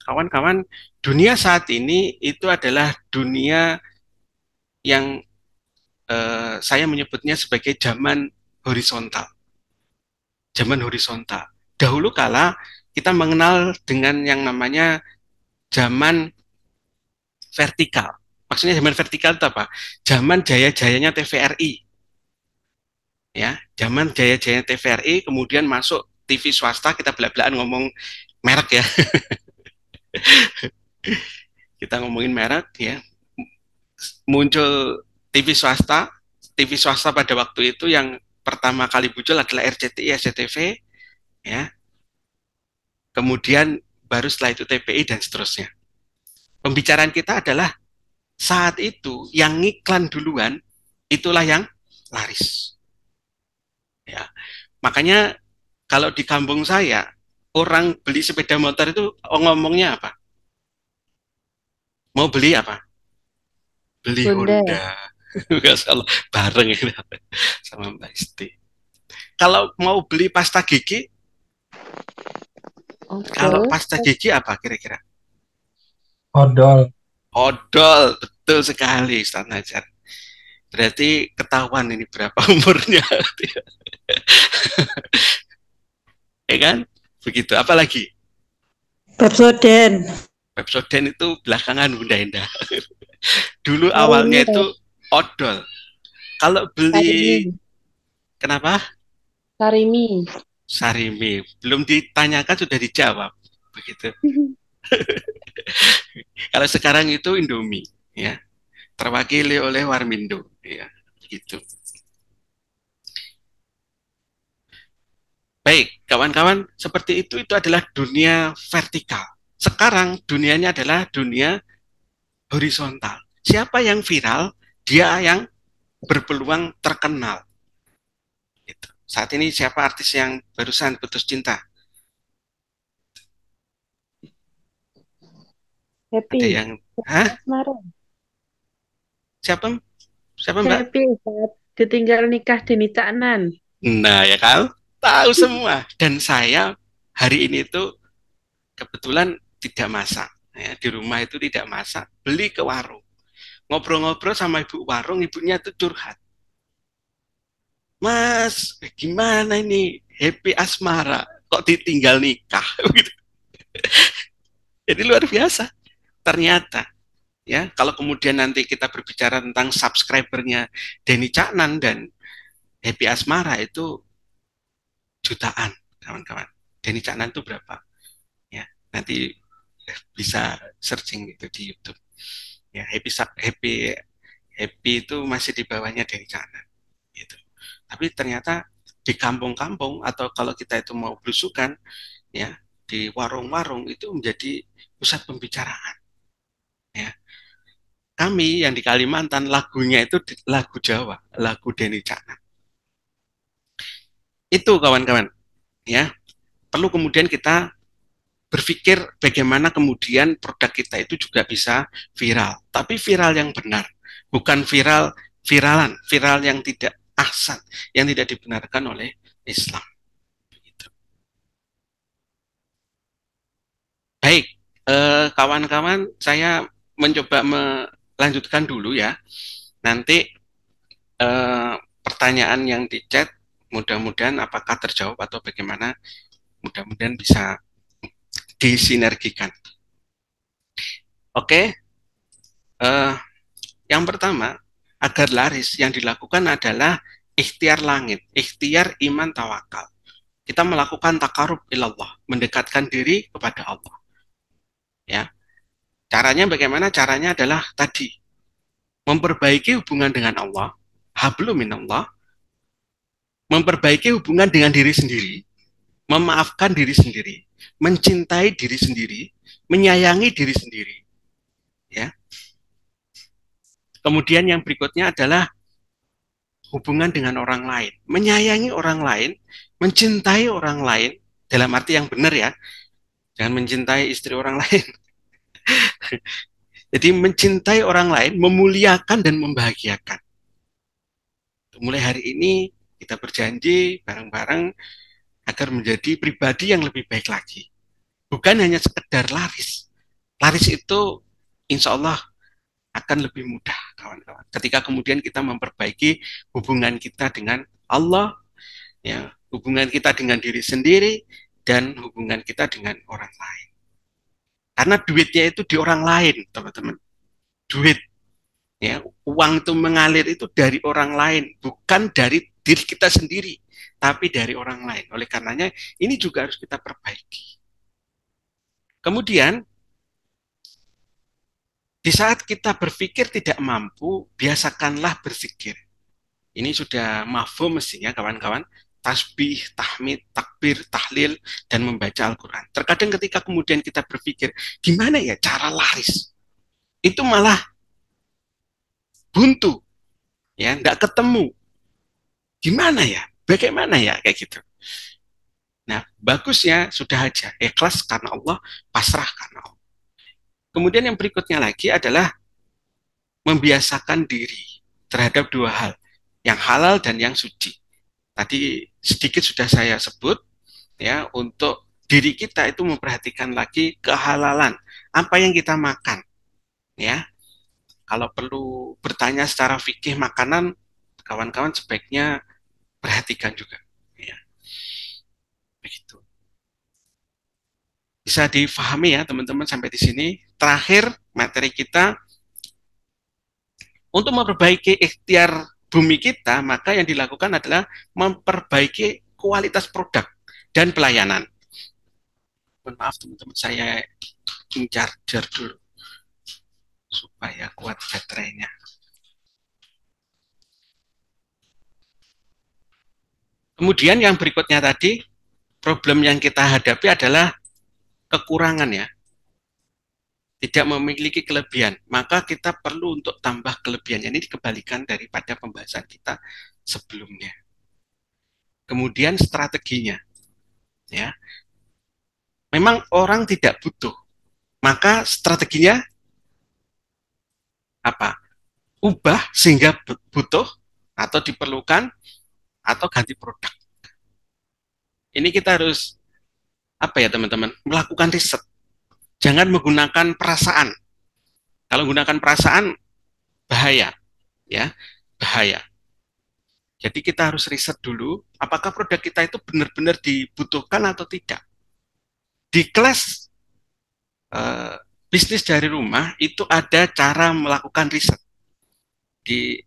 Speaker 2: Kawan-kawan, dunia saat ini itu adalah dunia yang saya menyebutnya sebagai zaman horizontal. Zaman horizontal. Dahulu kala kita mengenal dengan yang namanya zaman vertikal. Maksudnya zaman vertikal itu apa? Zaman jaya-jayanya TVRI. Ya, zaman jaya-jayanya TVRI, kemudian masuk TV swasta, kita belak-belakan ngomong merek ya. Kita ngomongin merek ya. Muncul TV swasta pada waktu itu yang pertama kali muncul adalah RCTI, SCTV, ya. Kemudian baru setelah itu TPI dan seterusnya. Pembicaraan kita adalah saat itu yang ngiklan duluan itulah yang laris. Ya. Makanya kalau di kampung saya orang beli sepeda motor itu ngomongnya apa? Mau beli apa? Beli Honda. Nggak salah, bareng ini sama Mbak Isti. Kalau mau beli pasta gigi, kalau pasta gigi apa kira-kira?
Speaker 4: Odol.
Speaker 2: Odol, betul sekali Ustaz Najar. Berarti ketahuan ini berapa umurnya. Ya kan? Begitu. Apalagi?
Speaker 3: Pepsodent.
Speaker 2: Pepsodent itu belakangan Bunda Indah. Dulu awalnya itu odol. Kalau beli, kenapa?
Speaker 5: Sarimi.
Speaker 2: Sarimi. Belum ditanyakan sudah dijawab. Begitu. Kalau sekarang itu Indomie, ya, terwakili oleh Warmindo, ya, gitu. Baik, kawan-kawan, seperti itu adalah dunia vertikal. Sekarang dunianya adalah dunia horizontal. Siapa yang viral, dia yang berpeluang terkenal. Gitu. Saat ini siapa artis yang barusan putus cinta?
Speaker 5: Happy.
Speaker 2: Ada yang, hah? Siapa? Siapa Mbak?
Speaker 5: Happy saat ditinggal nikah Deni Caknan.
Speaker 2: Nah ya kan, tahu semua. Dan saya hari ini tuh kebetulan tidak masak. Ya, di rumah itu tidak masak, beli ke warung. Ngobrol-ngobrol sama ibu warung, ibunya tuh curhat. Mas, gimana ini? Happy asmara, kok ditinggal nikah? Jadi luar biasa. Ternyata, ya, kalau kemudian nanti kita berbicara tentang subscribernya Deni Caknan dan Happy Asmara itu jutaan, kawan-kawan. Denny Caknan itu berapa? Ya, nanti bisa searching itu di YouTube. Ya, happy itu masih di bawahnya Denny Caknan. Gitu. Tapi ternyata di kampung-kampung atau kalau kita itu mau belusukan, ya di warung-warung itu menjadi pusat pembicaraan. Ya, kami yang di Kalimantan lagunya itu lagu Jawa, lagu Denny Caknan. Itu kawan-kawan, ya perlu kemudian kita berpikir bagaimana kemudian produk kita itu juga bisa viral, tapi viral yang benar, bukan viral yang tidak ahsan, yang tidak dibenarkan oleh Islam. Baik, kawan-kawan, saya mencoba melanjutkan dulu ya. Nanti pertanyaan yang di chat, mudah-mudahan apakah terjawab atau bagaimana, mudah-mudahan bisa disinergikan. Oke, yang pertama, agar laris yang dilakukan adalah ikhtiar langit, ikhtiar iman tawakal. Kita melakukan takarub ilallah, mendekatkan diri kepada Allah. Ya, caranya bagaimana? Caranya adalah tadi, memperbaiki hubungan dengan Allah, hablum minallah, memperbaiki hubungan dengan diri sendiri, memaafkan diri sendiri, mencintai diri sendiri, menyayangi diri sendiri. Ya. Kemudian yang berikutnya adalah hubungan dengan orang lain, menyayangi orang lain, mencintai orang lain, dalam arti yang benar ya, jangan mencintai istri orang lain. Jadi mencintai orang lain, memuliakan dan membahagiakan. Mulai hari ini kita berjanji bareng-bareng agar menjadi pribadi yang lebih baik lagi. Bukan hanya sekedar laris. Laris itu insya Allah akan lebih mudah, kawan-kawan. Ketika kemudian kita memperbaiki hubungan kita dengan Allah, ya, hubungan kita dengan diri sendiri, dan hubungan kita dengan orang lain. Karena duitnya itu di orang lain, teman-teman. Duit, ya, uang itu mengalir itu dari orang lain, bukan dari diri kita sendiri, tapi dari orang lain. Oleh karenanya, ini juga harus kita perbaiki. Kemudian, di saat kita berpikir tidak mampu, biasakanlah berzikir. Ini sudah mafhum mestinya kawan-kawan. Tasbih, tahmid, takbir, tahlil, dan membaca Al-Quran. Terkadang ketika kemudian kita berpikir, gimana ya cara laris? Itu malah buntu, ya, nggak ketemu. Gimana ya? Bagaimana ya? Kayak gitu. Nah, bagusnya sudah aja. Ikhlas karena Allah, pasrah karena Allah. Kemudian yang berikutnya lagi adalah membiasakan diri terhadap dua hal, yang halal dan yang suci. Tadi sedikit sudah saya sebut, ya, untuk diri kita itu memperhatikan lagi kehalalan, apa yang kita makan, ya. Kalau perlu bertanya secara fikih makanan, kawan-kawan sebaiknya perhatikan juga, ya. Begitu. Bisa difahami ya teman-teman sampai di sini. Terakhir materi kita untuk memperbaiki ikhtiar bumi kita, maka yang dilakukan adalah memperbaiki kualitas produk dan pelayanan. Mohon maaf teman-teman, saya charger dulu supaya kuat baterainya. Kemudian yang berikutnya tadi, problem yang kita hadapi adalah kekurangan ya. Tidak memiliki kelebihan, maka kita perlu untuk tambah kelebihannya. Ini dikembalikan daripada pembahasan kita sebelumnya. Kemudian strateginya, ya. Memang orang tidak butuh, maka strateginya apa? Ubah sehingga butuh atau diperlukan atau ganti produk. Ini kita harus apa ya teman-teman? Melakukan riset. Jangan menggunakan perasaan. Kalau menggunakan perasaan bahaya, ya, bahaya. Jadi kita harus riset dulu apakah produk kita itu benar-benar dibutuhkan atau tidak. Di kelas bisnis dari rumah itu ada cara melakukan riset.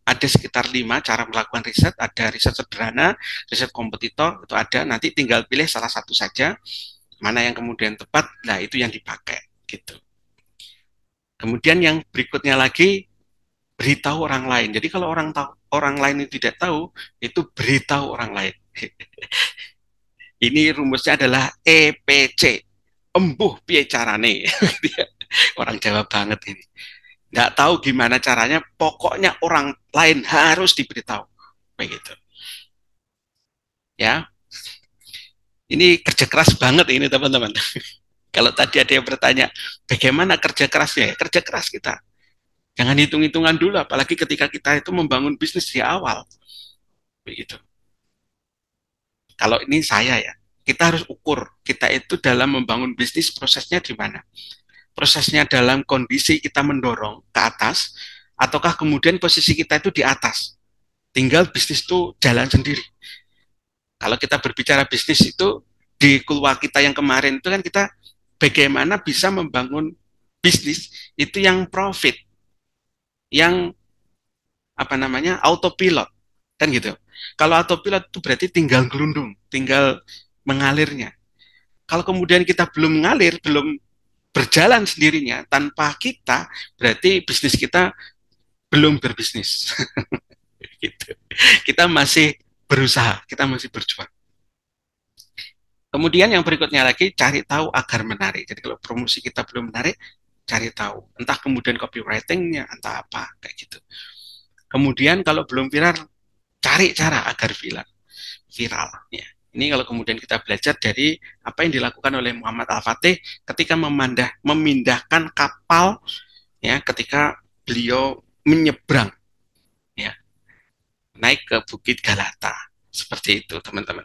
Speaker 2: ada sekitar 5 cara melakukan riset. Ada riset sederhana, riset kompetitor, itu ada. Nanti tinggal pilih salah satu saja, mana yang kemudian tepat, nah itu yang dipakai gitu. Kemudian yang berikutnya lagi, beritahu orang lain. Jadi kalau orang lain itu tidak tahu, itu beritahu orang lain. Ini rumusnya adalah EPC, embuh piye carane. Orang Jawa banget ini. Nggak tahu gimana caranya, pokoknya orang lain harus diberitahu. Begitu. Ya, ini kerja keras banget ini teman-teman. Kalau tadi ada yang bertanya, bagaimana kerja kerasnya? Kerja keras kita. Jangan hitung-hitungan dulu, apalagi ketika kita itu membangun bisnis di awal. Begitu. Kalau ini saya ya, kita harus ukur kita itu dalam membangun bisnis prosesnya di mana. Prosesnya dalam kondisi kita mendorong ke atas, ataukah kemudian posisi kita itu di atas. Tinggal bisnis itu jalan sendiri. Kalau kita berbicara bisnis itu, di keluar kita yang kemarin itu kan kita bagaimana bisa membangun bisnis itu yang profit, yang apa namanya autopilot, kan gitu. Kalau autopilot itu berarti tinggal gelundung, tinggal mengalirnya. Kalau kemudian kita belum mengalir, belum berjalan sendirinya tanpa kita, berarti bisnis kita belum berbisnis. Gitu. Kita masih berusaha, kita masih berjuang. Kemudian yang berikutnya lagi, cari tahu agar menarik. Jadi kalau promosi kita belum menarik, cari tahu. Entah kemudian copywriting-nya, entah apa, kayak gitu. Kemudian kalau belum viral, cari cara agar viral. Ya. Ini kalau kemudian kita belajar dari apa yang dilakukan oleh Muhammad Al-Fatih ketika memindahkan kapal, ya, ketika beliau menyeberang, ya, naik ke Bukit Galata. Seperti itu, teman-teman.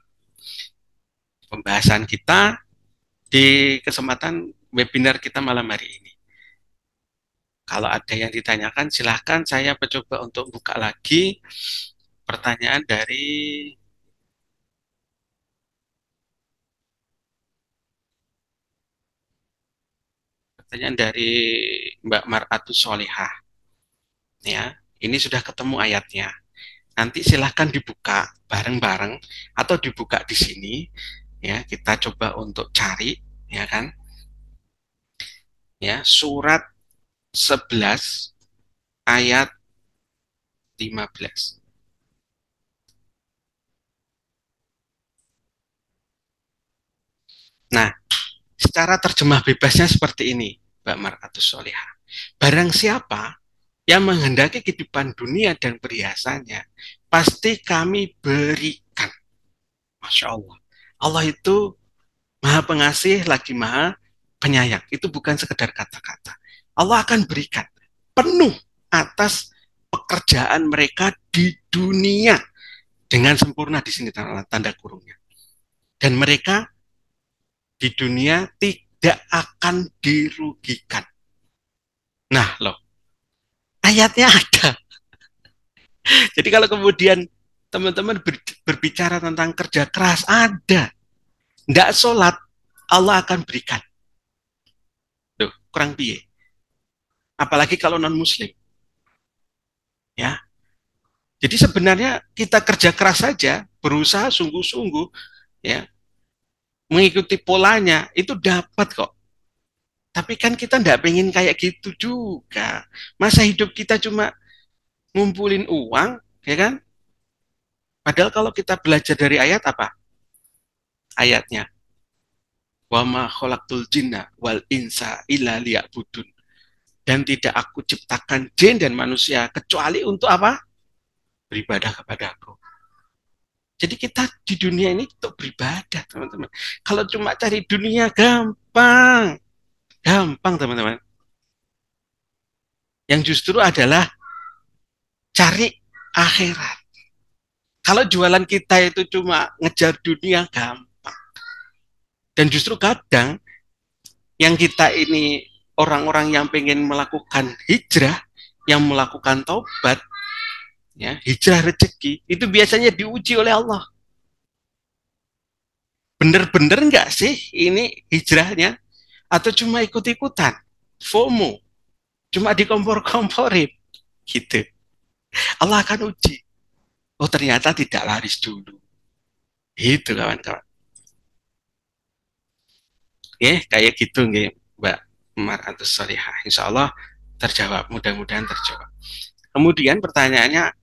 Speaker 2: Pembahasan kita di kesempatan webinar kita malam hari ini. Kalau ada yang ditanyakan, silahkan saya mencoba untuk buka lagi pertanyaan dari Mbak Mar'atus Solihah. Ya, ini sudah ketemu ayatnya. Nanti silahkan dibuka bareng-bareng atau dibuka di sini. Ya, kita coba untuk cari, ya kan? Ya, surat 11 ayat 15. Nah, secara terjemah bebasnya seperti ini, Mbak Mar'atus Solihah. Barang siapa yang menghendaki kehidupan dunia dan perhiasannya, pasti kami berikan. Masya Allah. Allah itu Maha Pengasih lagi Maha Penyayang. Itu bukan sekedar kata-kata. Allah akan berikan penuh atas pekerjaan mereka di dunia dengan sempurna, di sini tanda kurungnya. Dan mereka di dunia tidak akan dirugikan. Nah, loh. Ayatnya ada. Jadi kalau kemudian teman-teman berbicara tentang kerja keras, ada. Tidak sholat, Allah akan berikan. Tuh, kurang piye. Apalagi kalau non-muslim. Ya. Jadi sebenarnya kita kerja keras saja, berusaha sungguh-sungguh, ya, mengikuti polanya, itu dapat kok. Tapi kan kita tidak pengen kayak gitu juga. Masa hidup kita cuma ngumpulin uang, ya kan? Padahal kalau kita belajar dari ayat apa? Ayatnya, wa ma khalaqtul jinna wal insa illa liya'budun. Dan tidak aku ciptakan jin dan manusia kecuali untuk apa? Beribadah kepadaku. Jadi kita di dunia ini untuk beribadah, teman-teman. Kalau cuma cari dunia gampang. Gampang, teman-teman. Yang justru adalah cari akhirat. Kalau jualan kita itu cuma ngejar dunia, gampang. Dan justru kadang yang kita ini orang-orang yang pengen melakukan hijrah, yang melakukan taubat, ya, hijrah rezeki, itu biasanya diuji oleh Allah. Bener-bener nggak sih ini hijrahnya? Atau cuma ikut-ikutan? FOMO? Cuma dikompor-komporin? Gitu. Allah akan uji. Oh ternyata tidak laris dulu. Itu kawan-kawan. Kayak gitu nggih, Mbak Maratus Solihah. Insya Allah terjawab, mudah-mudahan terjawab. Kemudian pertanyaannya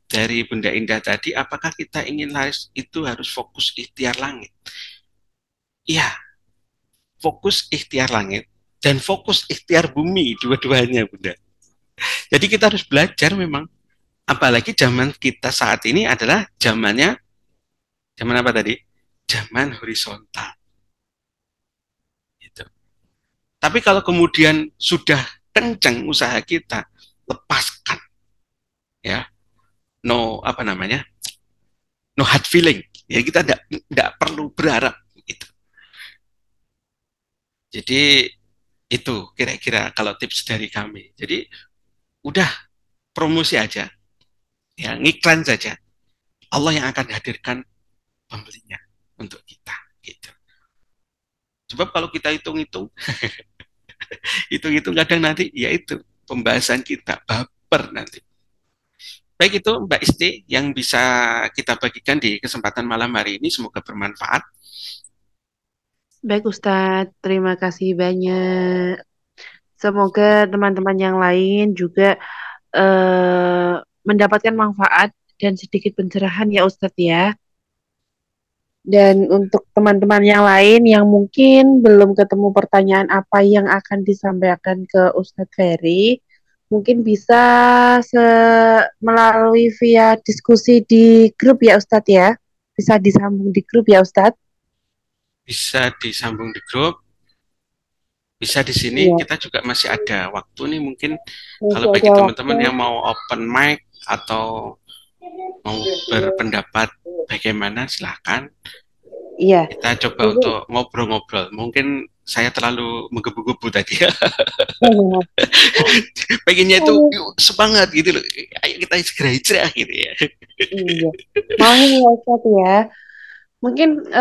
Speaker 2: dari Bunda Indah tadi, apakah kita ingin laris itu harus fokus ikhtiar langit? Iya, fokus ikhtiar langit dan fokus ikhtiar bumi, dua-duanya Bunda. Jadi kita harus belajar memang, apalagi zaman kita saat ini adalah zaman apa tadi? Zaman horizontal. Gitu. Tapi kalau kemudian sudah kencang usaha kita, lepaskan, ya, no apa namanya, no hard feeling. Ya kita tidak perlu berharap. Gitu. Jadi itu kira-kira kalau tips dari kami. Jadi udah promosi aja, ya ngiklan saja. Allah yang akan hadirkan pembelinya untuk kita. Gitu. Sebab kalau kita hitung-hitung, hitung-hitung kadang nanti, ya itu pembahasan kita baper nanti. Baik itu Mbak Isti yang bisa kita bagikan di kesempatan malam hari ini, semoga bermanfaat.
Speaker 5: Baik Ustadz, terima kasih banyak. Semoga teman-teman yang lain juga eh, mendapatkan manfaat dan sedikit pencerahan ya Ustadz ya. Dan untuk teman-teman yang lain yang mungkin belum ketemu pertanyaan apa yang akan disampaikan ke Ustadz Ferry, mungkin bisa melalui via diskusi di grup ya Ustadz ya. Bisa disambung di grup ya Ustadz.
Speaker 2: Bisa disambung di grup, bisa di sini,
Speaker 5: Iya,
Speaker 2: kita juga masih ada waktu nih, mungkin kalau
Speaker 5: masih
Speaker 2: bagi
Speaker 5: ada waktu.
Speaker 2: teman-teman yang mau open mic atau mau berpendapat bagaimana, silahkan.
Speaker 5: Iya,
Speaker 2: Kita coba
Speaker 5: mungkin
Speaker 2: untuk ngobrol-ngobrol. Mungkin saya terlalu menggebu-gebu tadi ya. Pengennya itu yuk, semangat gitu loh. Ayo kita segera hijrah gitu ya.
Speaker 5: iya. Maunya ya Ustadz ya. Mungkin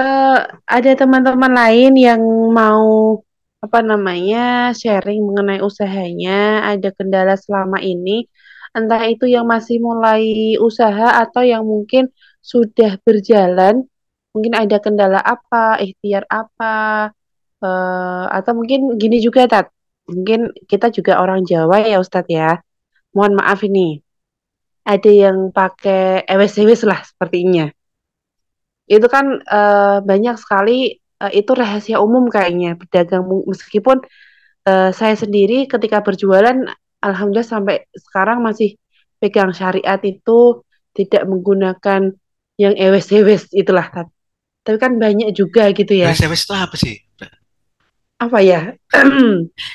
Speaker 5: ada teman-teman lain yang mau apa namanya sharing mengenai usahanya, ada kendala selama ini, entah itu yang masih mulai usaha atau yang mungkin sudah berjalan, mungkin ada kendala apa, ikhtiar apa, atau mungkin gini juga Tat, mungkin kita juga orang Jawa ya Ustadz ya, mohon maaf ini, ada yang pakai ewes-ewes lah sepertinya. Itu kan banyak sekali itu rahasia umum kayaknya pedagang meskipun saya sendiri ketika berjualan alhamdulillah sampai sekarang masih pegang syariat itu tidak menggunakan yang ewes-ewes itulah. Tapi kan banyak juga gitu ya.
Speaker 2: Wes itu apa sih?
Speaker 5: Apa ya?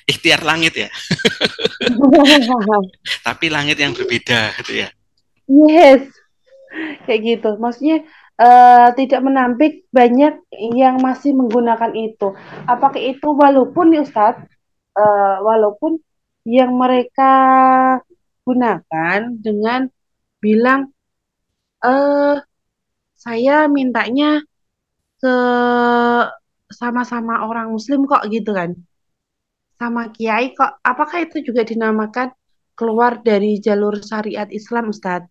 Speaker 2: Ikhtiar langit ya. Tapi langit yang berbeda gitu ya.
Speaker 5: Yes, kayak gitu. Maksudnya tidak menampik banyak yang masih menggunakan itu. Apakah itu walaupun nih Ustadz, walaupun yang mereka gunakan dengan bilang eh saya mintanya ke sama-sama orang Muslim kok gitu kan, sama kiai kok. Apakah itu juga dinamakan keluar dari jalur syariat Islam, Ustadz?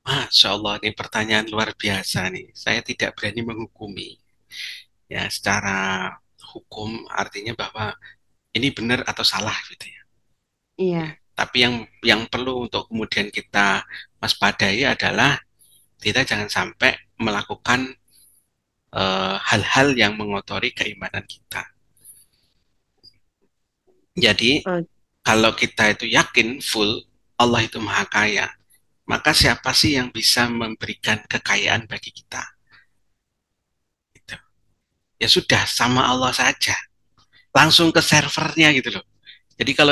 Speaker 2: Masya Allah, ini pertanyaan luar biasa nih. Saya tidak berani menghukumi. Ya, secara hukum artinya bahwa ini benar atau salah gitu ya. Ya,
Speaker 5: Iya.
Speaker 2: tapi yang perlu untuk kemudian kita waspadai adalah kita jangan sampai melakukan hal-hal yang mengotori keimanan kita. Jadi,
Speaker 5: Oh,
Speaker 2: kalau kita itu yakin full Allah itu maha kaya, maka siapa sih yang bisa memberikan kekayaan bagi kita? Gitu. Ya sudah, sama Allah saja. Langsung ke servernya gitu loh. Jadi kalau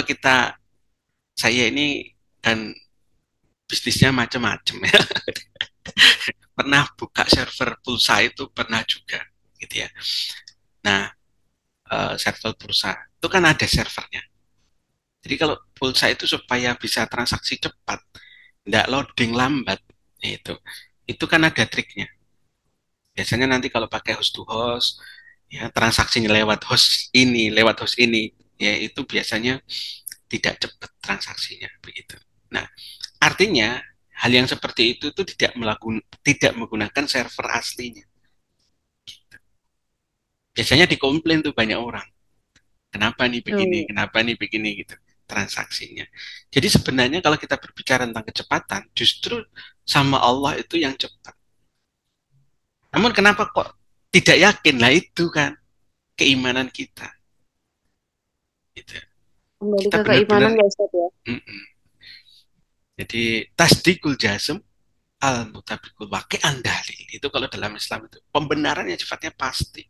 Speaker 2: saya ini kan bisnisnya macam-macam ya. Pernah buka server pulsa itu pernah juga gitu ya. Nah, server pulsa itu kan ada servernya. Jadi kalau pulsa itu supaya bisa transaksi cepat, tidak loading lambat, itu kan ada triknya. Biasanya nanti kalau pakai host to host, ya transaksinya lewat host ini, ya itu biasanya tidak cepat transaksinya begitu. Nah, Artinya hal yang seperti itu tidak menggunakan server aslinya. Biasanya dikomplain tuh banyak orang. Kenapa nih begini?
Speaker 5: Oh,
Speaker 2: Kenapa nih begini gitu transaksinya. Jadi sebenarnya kalau kita berbicara tentang kecepatan, justru sama Allah itu yang cepat. Namun kenapa kok tidak yakin? Lah itu kan keimanan kita. Gitu.
Speaker 5: kembali
Speaker 2: Kita
Speaker 5: ke
Speaker 2: benar-benar,
Speaker 5: keimanan ya Ustaz ya.
Speaker 2: jadi tasdikul jazm al mutabikul waqi andalil itu kalau dalam Islam itu pembenaran yang sifatnya pasti.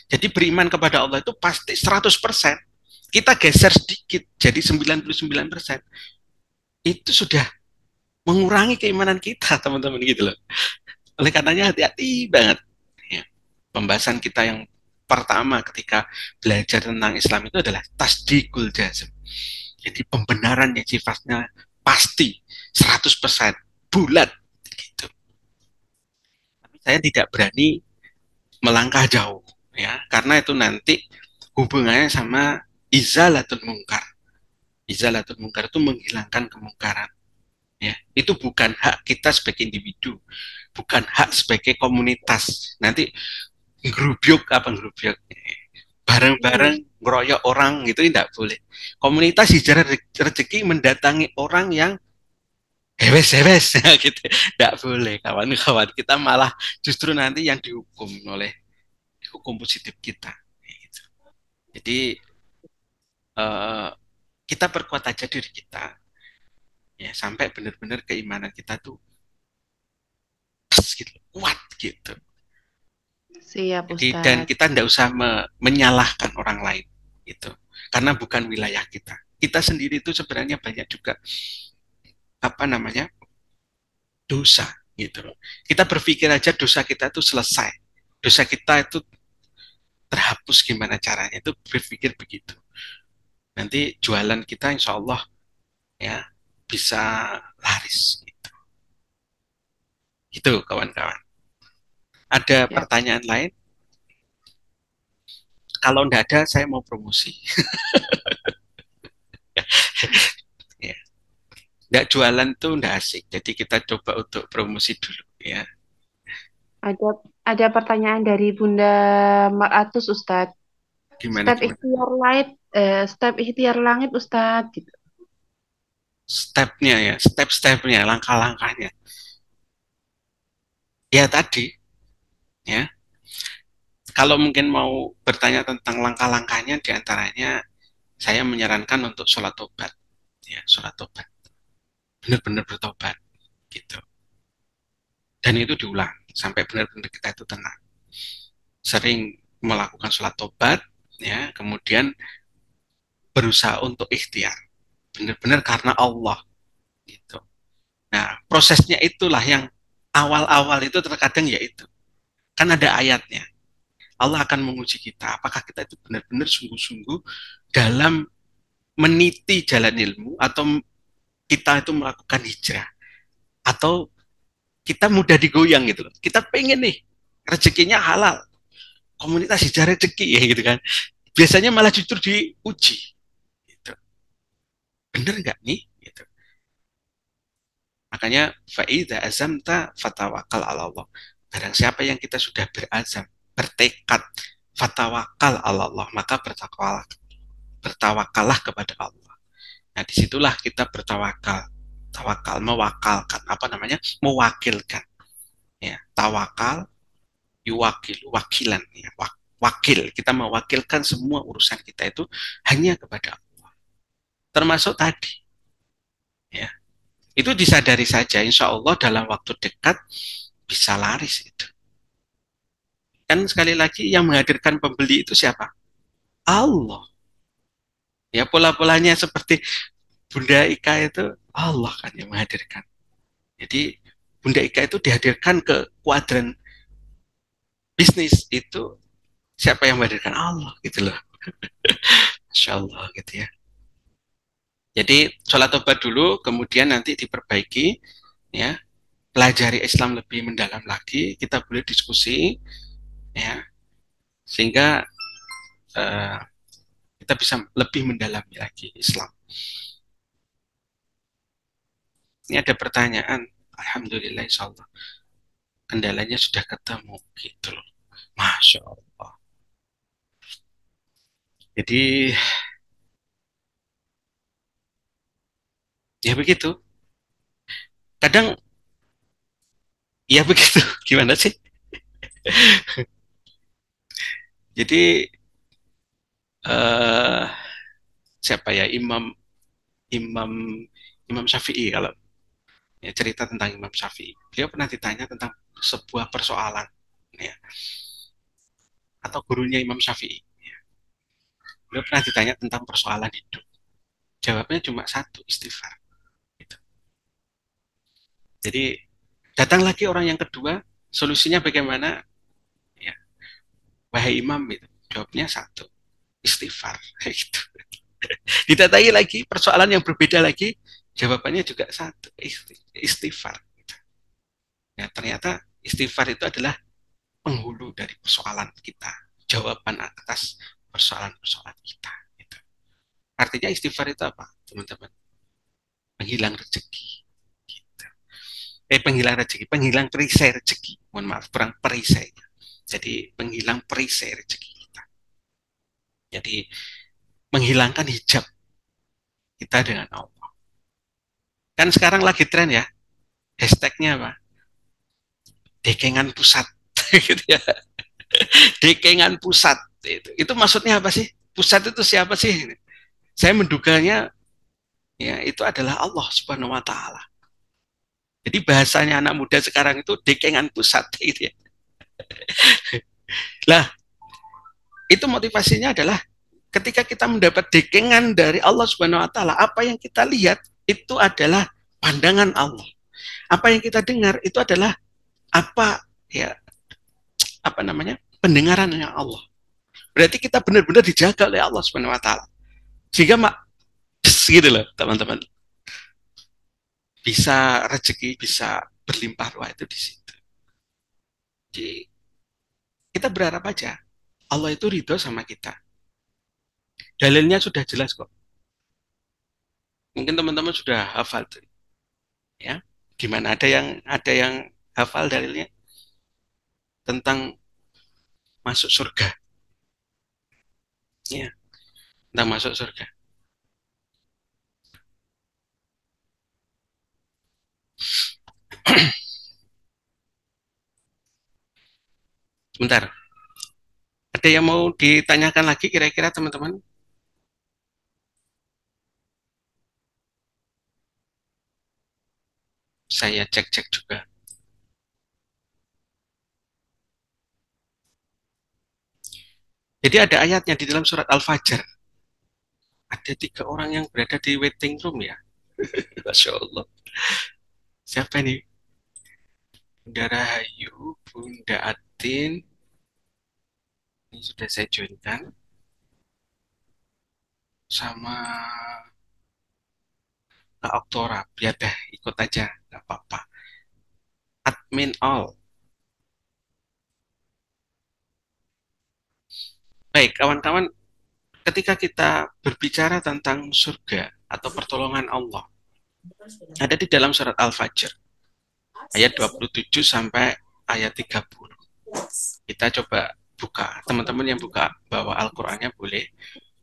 Speaker 2: Jadi beriman kepada Allah itu pasti 100%. Kita geser sedikit jadi 99%. Itu sudah mengurangi keimanan kita, teman-teman gitu loh. Oleh karenanya hati-hati banget. Ya. Pembahasan kita yang pertama ketika belajar tentang Islam itu adalah tasdikul jazm. Jadi pembenaran yang sifatnya pasti 100% bulat gitu. Tapi saya tidak berani melangkah jauh ya, karena itu nanti hubungannya sama izalatul mungkar. Izalatul mungkar itu menghilangkan kemungkaran. Ya, itu bukan hak kita sebagai individu, bukan hak sebagai komunitas. Nanti ngerubyuk bareng-bareng ngeroyok orang gitu tidak boleh. Komunitas hijrah rezeki mendatangi orang yang hewes-hewes gitu. Tidak boleh kawan-kawan. Kita malah justru nanti yang dihukum oleh hukum positif kita. Gitu. Jadi uh, kita perkuat aja diri kita ya sampai benar-benar keimanan kita tuh gitu, kuat gitu.
Speaker 5: Siap
Speaker 2: Jadi dan
Speaker 5: Ustaz.
Speaker 2: kita tidak usah menyalahkan orang lain gitu. Karena bukan wilayah kita. Kita sendiri itu sebenarnya banyak juga apa namanya? Dosa gitu. Kita berpikir aja dosa kita itu selesai. Dosa kita itu terhapus gimana caranya itu berpikir begitu. Nanti jualan kita insya Allah ya bisa laris gitu. Itu kawan-kawan. Ada
Speaker 5: Ya.
Speaker 2: pertanyaan lain? Kalau enggak ada saya mau promosi. Ya. Enggak jualan tuh enggak asik. Jadi kita coba untuk promosi dulu ya.
Speaker 5: Ada ada pertanyaan dari Bunda Maratus Ustadz.
Speaker 2: Gimana gimana?
Speaker 5: Step ikhtiar langit Ustadz gitu.
Speaker 2: Stepnya ya, step-stepnya, langkah-langkahnya. Ya tadi ya. Kalau mungkin mau bertanya tentang langkah-langkahnya diantaranya saya menyarankan untuk sholat tobat. Ya, sholat tobat. Benar-benar bertobat gitu. Dan itu diulang sampai benar-benar kita itu tenang. Sering melakukan sholat tobat, ya, kemudian berusaha untuk ikhtiar, benar-benar karena Allah, gitu. Nah, prosesnya itulah yang awal-awal itu terkadang ya itu, kan ada ayatnya. Allah akan menguji kita, apakah kita itu benar-benar sungguh-sungguh dalam meniti jalan ilmu, atau kita itu melakukan hijrah, atau kita mudah digoyang gitu loh. Kita pengen nih rezekinya halal, komunitas hijrah rezeki ya gitu kan. Biasanya malah justru diuji. Gitu. Bener nggak nih? Gitu. Makanya faida azamta fatawakal ala Allah. Barang siapa yang kita sudah berazam, bertekad, fatawakal ala Allah, maka bertawakallah kepada Allah. Nah, disitulah kita bertawakal. Tawakal, mewakalkan, apa namanya? Mewakilkan. Ya, tawakal, yuwakil, wakilan. Ya, wakil. Kita mewakilkan semua urusan kita itu hanya kepada Allah. Termasuk tadi. Ya, itu disadari saja, insya Allah dalam waktu dekat bisa laris itu. Kan sekali lagi yang menghadirkan pembeli itu siapa? Allah. Ya pola-polanya seperti Bunda Ika itu Allah kan yang menghadirkan. Jadi Bunda Ika itu dihadirkan ke kuadran bisnis itu siapa yang menghadirkan? Allah gitu loh. Insya Allah gitu ya. Jadi sholat tobat dulu, kemudian nanti diperbaiki, ya, pelajari Islam lebih mendalam lagi, kita boleh diskusi, ya, sehingga uh, kita bisa lebih mendalami lagi Islam. Ini ada pertanyaan. Alhamdulillah, insyaallah. Kendalanya sudah ketemu gitu loh. Masya Allah. Jadi ya begitu. Kadang ya begitu. Gimana sih? Jadi eh siapa ya Imam Imam Syafi'i, kalau ya, cerita tentang Imam Syafi'i. Beliau pernah ditanya tentang sebuah persoalan, ya, atau gurunya Imam Syafi'i. Ya. Beliau pernah ditanya tentang persoalan hidup. Jawabnya cuma satu, istighfar. Gitu. Jadi datang lagi orang yang kedua, solusinya bagaimana? Ya, wahai Imam, itu jawabnya satu, istighfar. Gitu. Didatangi lagi persoalan yang berbeda lagi, jawabannya juga satu, istighfar. Gitu. Ya, ternyata istighfar itu adalah penghulu dari persoalan kita, jawaban atas persoalan-persoalan kita. Gitu. Artinya istighfar itu apa, teman-teman? Penghilang rezeki. Gitu. Penghilang rezeki, penghilang perisai rezeki. Mohon maaf, kurang perisai. Jadi penghilang perisai rezeki kita. Jadi menghilangkan hijab kita dengan Allah. Kan sekarang lagi tren ya, hashtagnya apa? Dekengan pusat. Gitu ya. Dekengan pusat. Itu maksudnya apa sih? Pusat itu siapa sih? Saya menduganya ya itu adalah Allah Subhanahu wa taala. Jadi bahasanya anak muda sekarang itu dekengan pusat gitu ya. Lah, itu motivasinya adalah ketika kita mendapat dekengan dari Allah Subhanahu wa taala, apa yang kita lihat itu adalah pandangan Allah. Apa yang kita dengar itu adalah apa ya apa namanya? Pendengarannya Allah. Berarti kita benar-benar dijaga oleh Allah Subhanahu wa taala. Sehingga gitu loh, teman-teman. Bisa rezeki, bisa berlimpah ruah itu di situ. Jadi kita berharap aja Allah itu ridho sama kita. Dalilnya sudah jelas kok. Mungkin teman-teman sudah hafal tuh, ya. Gimana, ada yang hafal dalilnya tentang masuk surga? Ya, tentang masuk surga. Sebentar. Ada yang mau ditanyakan lagi kira-kira teman-teman? Saya cek-cek juga. Jadi ada ayatnya di dalam surat Al-Fajr. Ada 3 orang yang berada di waiting room ya. Masya Allah. Siapa ini? Bunda Rahayu, Bunda Atin. Ini sudah saya joinkan. Sama Kak Oktora. Biar deh, ikut aja. Gak apa-apa. Admin all. Baik, kawan-kawan. Ketika kita berbicara tentang surga atau pertolongan Allah, ada di dalam surat Al-Fajr. Ayat 27 sampai ayat 30. Kita coba buka. Teman-teman yang buka bawa Al-Qur'annya boleh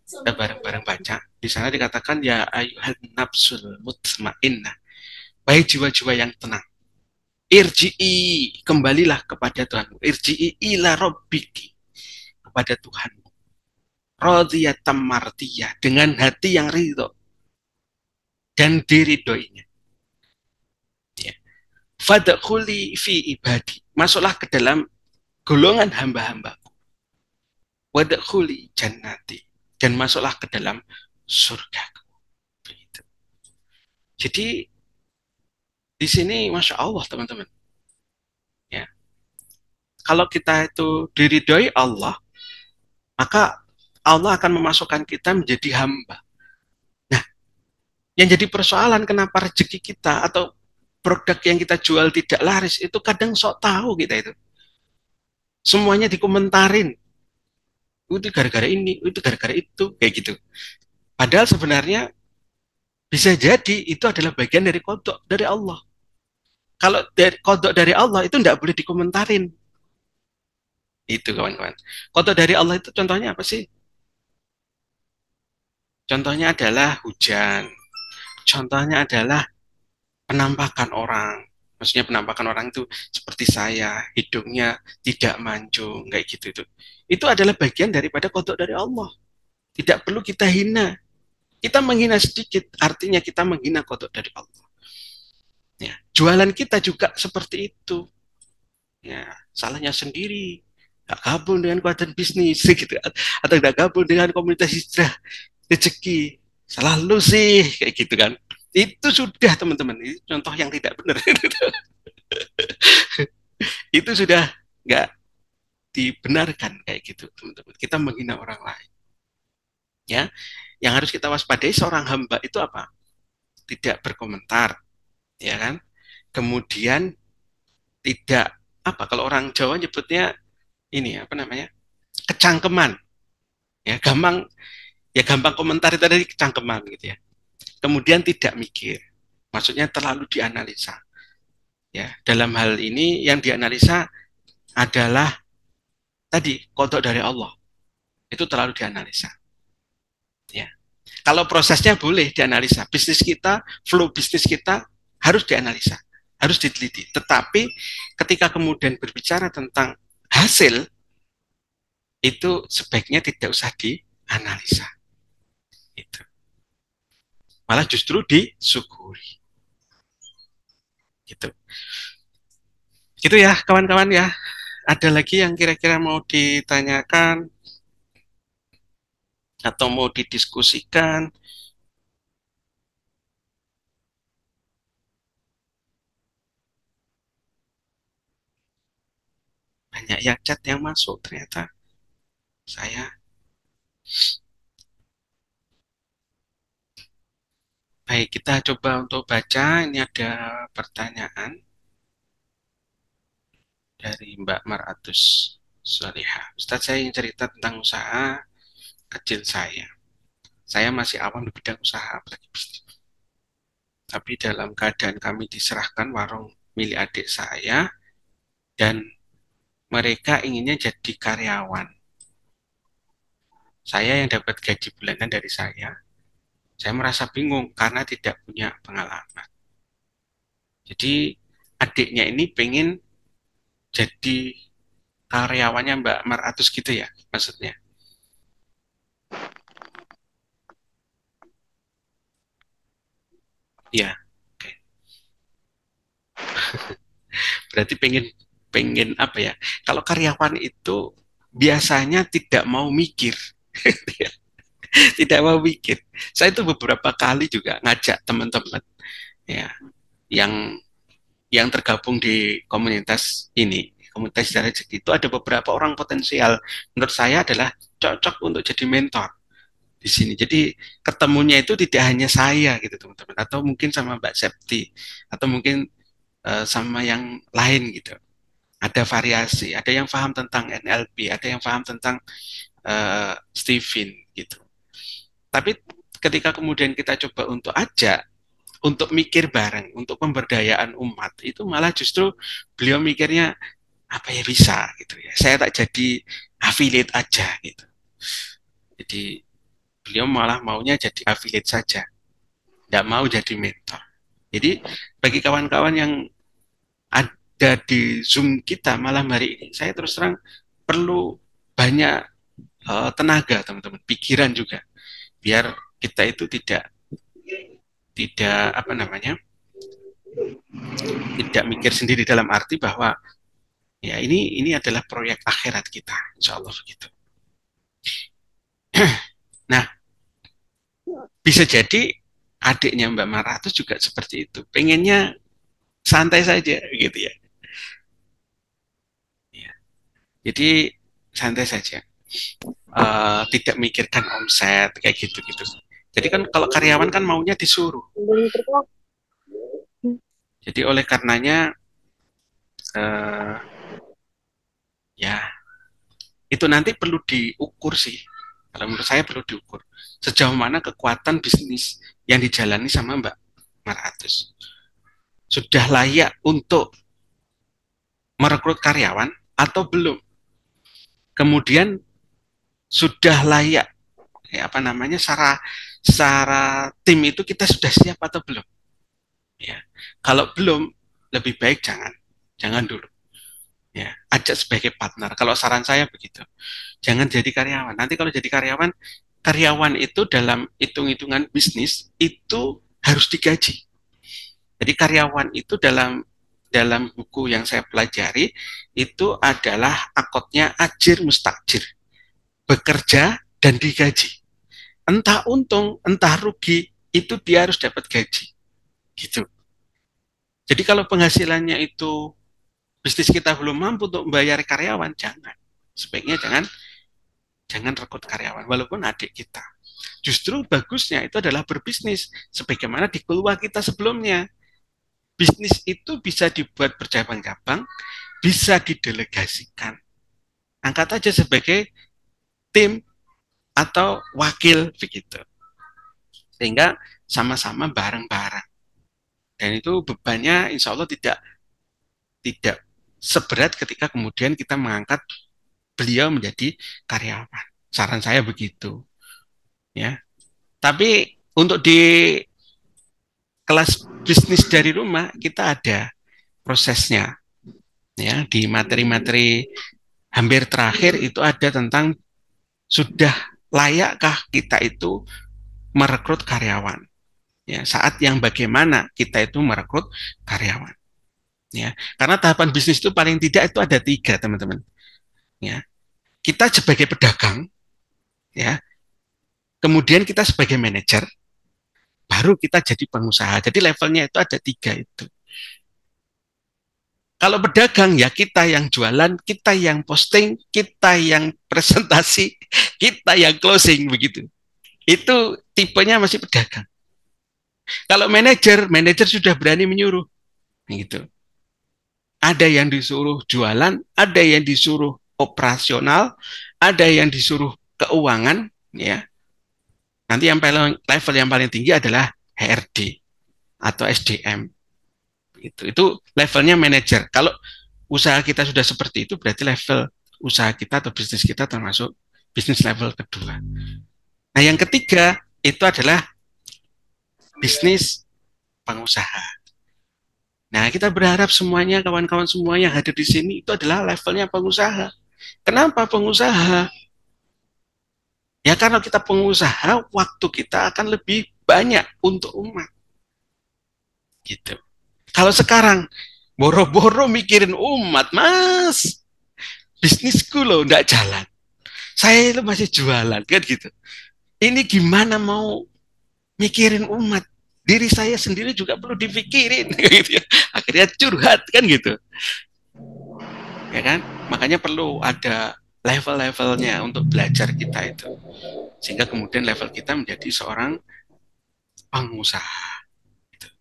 Speaker 2: kita bareng-bareng baca. Di sana dikatakan ya ayyuhan nafsul mutmainnah. Baik jiwa-jiwa yang tenang. Irji'i, kembalilah kepada Tuhanmu. Irji'i ila rabbiki, kepada Tuhanmu. Radhiyatam mardiyah, dengan hati yang ridho dan diridhoinya. Ya. Fadkhuli fi ibadi, masuklah ke dalam golongan hamba-hambaku. Wadkhuli jannati, dan masuklah ke dalam surgaku. Begitu. Jadi di sini masya Allah teman-teman. Ya, kalau kita itu diridhoi Allah, maka Allah akan memasukkan kita menjadi hamba. Nah, yang jadi persoalan kenapa rezeki kita atau produk yang kita jual tidak laris itu kadang sok tahu kita itu. Semuanya dikomentarin. Itu gara-gara ini, itu gara-gara itu, kayak gitu. Padahal sebenarnya Bisa jadi itu adalah bagian dari kodok dari Allah. Kalau dari kodok dari Allah itu tidak boleh dikomentarin. Itu kawan-kawan. Kodok dari Allah itu contohnya apa sih? Contohnya adalah hujan. Contohnya adalah penampakan orang. Maksudnya penampakan orang itu seperti saya, hidungnya tidak mancung, kayak gitu itu. Itu adalah bagian daripada kodok dari Allah. Tidak perlu kita hina. Kita menghina sedikit, artinya kita menghina kodok dari Allah. Ya, jualan kita juga seperti itu. Ya, salahnya sendiri. Gak gabung dengan kuadran bisnis, gitu. Atau gak gabung dengan komunitas hijrah, rezeki. Salah lu sih, kayak gitu kan. Itu sudah teman-teman, itu contoh yang tidak benar. Itu sudah nggak dibenarkan kayak gitu teman-teman. Kita menghina orang lain. Ya, yang harus kita waspadai seorang hamba itu apa? Tidak berkomentar, ya kan? Kemudian tidak apa? Kalau orang Jawa nyebutnya ini apa namanya? Kecangkeman. Ya, gampang komentar itu dari kecangkeman gitu ya. Kemudian tidak mikir. Maksudnya terlalu dianalisa. Ya, dalam hal ini yang dianalisa adalah tadi kodok dari Allah. Itu terlalu dianalisa. Ya. Kalau prosesnya boleh dianalisa, bisnis kita, flow bisnis kita harus dianalisa, harus diteliti. Tetapi ketika kemudian berbicara tentang hasil, itu sebaiknya tidak usah dianalisa. Itu. Malah justru disyukuri. Gitu. Gitu ya kawan-kawan ya. Ada lagi yang kira-kira mau ditanyakan atau mau didiskusikan? Banyak yang chat yang masuk ternyata. Saya baik, kita coba untuk baca. Ini ada pertanyaan dari Mbak Maratus Salihah. Ustadz, saya ingin cerita tentang usaha kecil saya. Saya masih awam di bidang usaha, apalagi bisnis. Tapi dalam keadaan kami diserahkan warung milik adik saya, dan mereka inginnya jadi karyawan. Saya yang dapat gaji bulanan dari saya merasa bingung karena tidak punya pengalaman. Jadi adiknya ini pengen jadi karyawannya Mbak Maratus gitu ya, maksudnya. Ya, oke. Berarti pengen pengen apa ya? Kalau karyawan itu biasanya tidak mau mikir, tidak mau mikir. Saya itu beberapa kali juga ngajak teman-teman ya yang tergabung di komunitas ini, komunitas dari rezeki itu ada beberapa orang potensial. Menurut saya adalah cocok untuk jadi mentor di sini. Jadi ketemunya itu tidak hanya saya gitu teman-teman, atau mungkin sama Mbak Septi, atau mungkin sama yang lain gitu. Ada variasi, ada yang paham tentang NLP, ada yang paham tentang Stephen gitu. Tapi ketika kemudian kita coba untuk ajak, untuk mikir bareng, untuk pemberdayaan umat, itu malah justru beliau mikirnya apa ya bisa gitu ya. Saya tak jadi affiliate aja gitu. Jadi beliau malah maunya jadi affiliate saja, tidak mau jadi mentor. Jadi bagi kawan-kawan yang ada di Zoom kita malam hari ini, saya terus terang perlu banyak tenaga teman-teman, pikiran juga, biar kita itu tidak apa namanya, tidak mikir sendiri dalam arti bahwa ya ini adalah proyek akhirat kita, insya Allah begitu. Nah, bisa jadi adiknya Mbak Maratus juga seperti itu, pengennya santai saja gitu ya. Jadi santai saja, tidak mikirkan omset kayak gitu-gitu. Jadi kan kalau karyawan kan maunya disuruh. Jadi oleh karenanya ya itu nanti perlu diukur sih. Kalau menurut saya perlu diukur. sejauh mana kekuatan bisnis yang dijalani sama Mbak Maratus. Sudah layak untuk merekrut karyawan atau belum? Kemudian sudah layak secara tim itu kita sudah siap atau belum? Ya, kalau belum, lebih baik jangan dulu. Ya, ajak sebagai partner. Kalau saran saya begitu, jangan jadi karyawan. Nanti kalau jadi karyawan itu dalam hitung-hitungan bisnis itu harus digaji. Jadi karyawan itu dalam buku yang saya pelajari itu adalah akotnya ajir mustakjir, bekerja dan digaji. Entah untung, entah rugi, itu dia harus dapat gaji. Gitu. Jadi kalau penghasilannya itu bisnis kita belum mampu untuk membayar karyawan, sebaiknya jangan rekrut karyawan, walaupun adik kita. Justru bagusnya itu adalah berbisnis, sebagaimana di keluarga kita sebelumnya. Bisnis itu bisa dibuat bercabang-cabang, bisa didelegasikan. Angkat aja sebagai tim atau wakil begitu. Sehingga sama-sama bareng-bareng. Dan itu bebannya insya Allah tidak seberat ketika kemudian kita mengangkat beliau menjadi karyawan. Saran saya begitu. Ya. Tapi untuk di kelas bisnis dari rumah kita ada prosesnya. Ya, di materi-materi hampir terakhir itu ada tentang sudah layakkah kita itu merekrut karyawan. Ya, saat yang bagaimana kita itu merekrut karyawan. Ya, karena tahapan bisnis itu paling tidak itu ada 3, teman-teman. Ya, kita sebagai pedagang, ya, kemudian kita sebagai manajer, baru kita jadi pengusaha. Jadi levelnya itu ada 3 itu. Kalau pedagang ya kita yang jualan, kita yang posting, kita yang presentasi, kita yang closing begitu. Itu tipenya masih pedagang. Kalau manajer sudah berani menyuruh, gitu. Ada yang disuruh jualan, ada yang disuruh operasional, ada yang disuruh keuangan, ya. Nanti yang level yang paling tinggi adalah HRD atau SDM. Itu levelnya manajer. Kalau usaha kita sudah seperti itu, berarti level usaha kita atau bisnis kita termasuk bisnis level kedua. Nah, yang ketiga itu adalah bisnis pengusaha. Nah, kita berharap semuanya, kawan-kawan semua yang hadir di sini itu adalah levelnya pengusaha. Kenapa pengusaha? Ya karena kita pengusaha, waktu kita akan lebih banyak untuk umat. Gitu. Kalau sekarang, boro-boro mikirin umat, Mas. Bisnisku loh, enggak jalan. Saya itu masih jualan, kan gitu. Ini gimana mau mikirin umat? Diri saya sendiri juga perlu dipikirin, gitu ya. Akhirnya curhat, kan gitu. Ya kan? Makanya perlu ada level-levelnya untuk belajar kita itu. Sehingga kemudian level kita menjadi seorang pengusaha.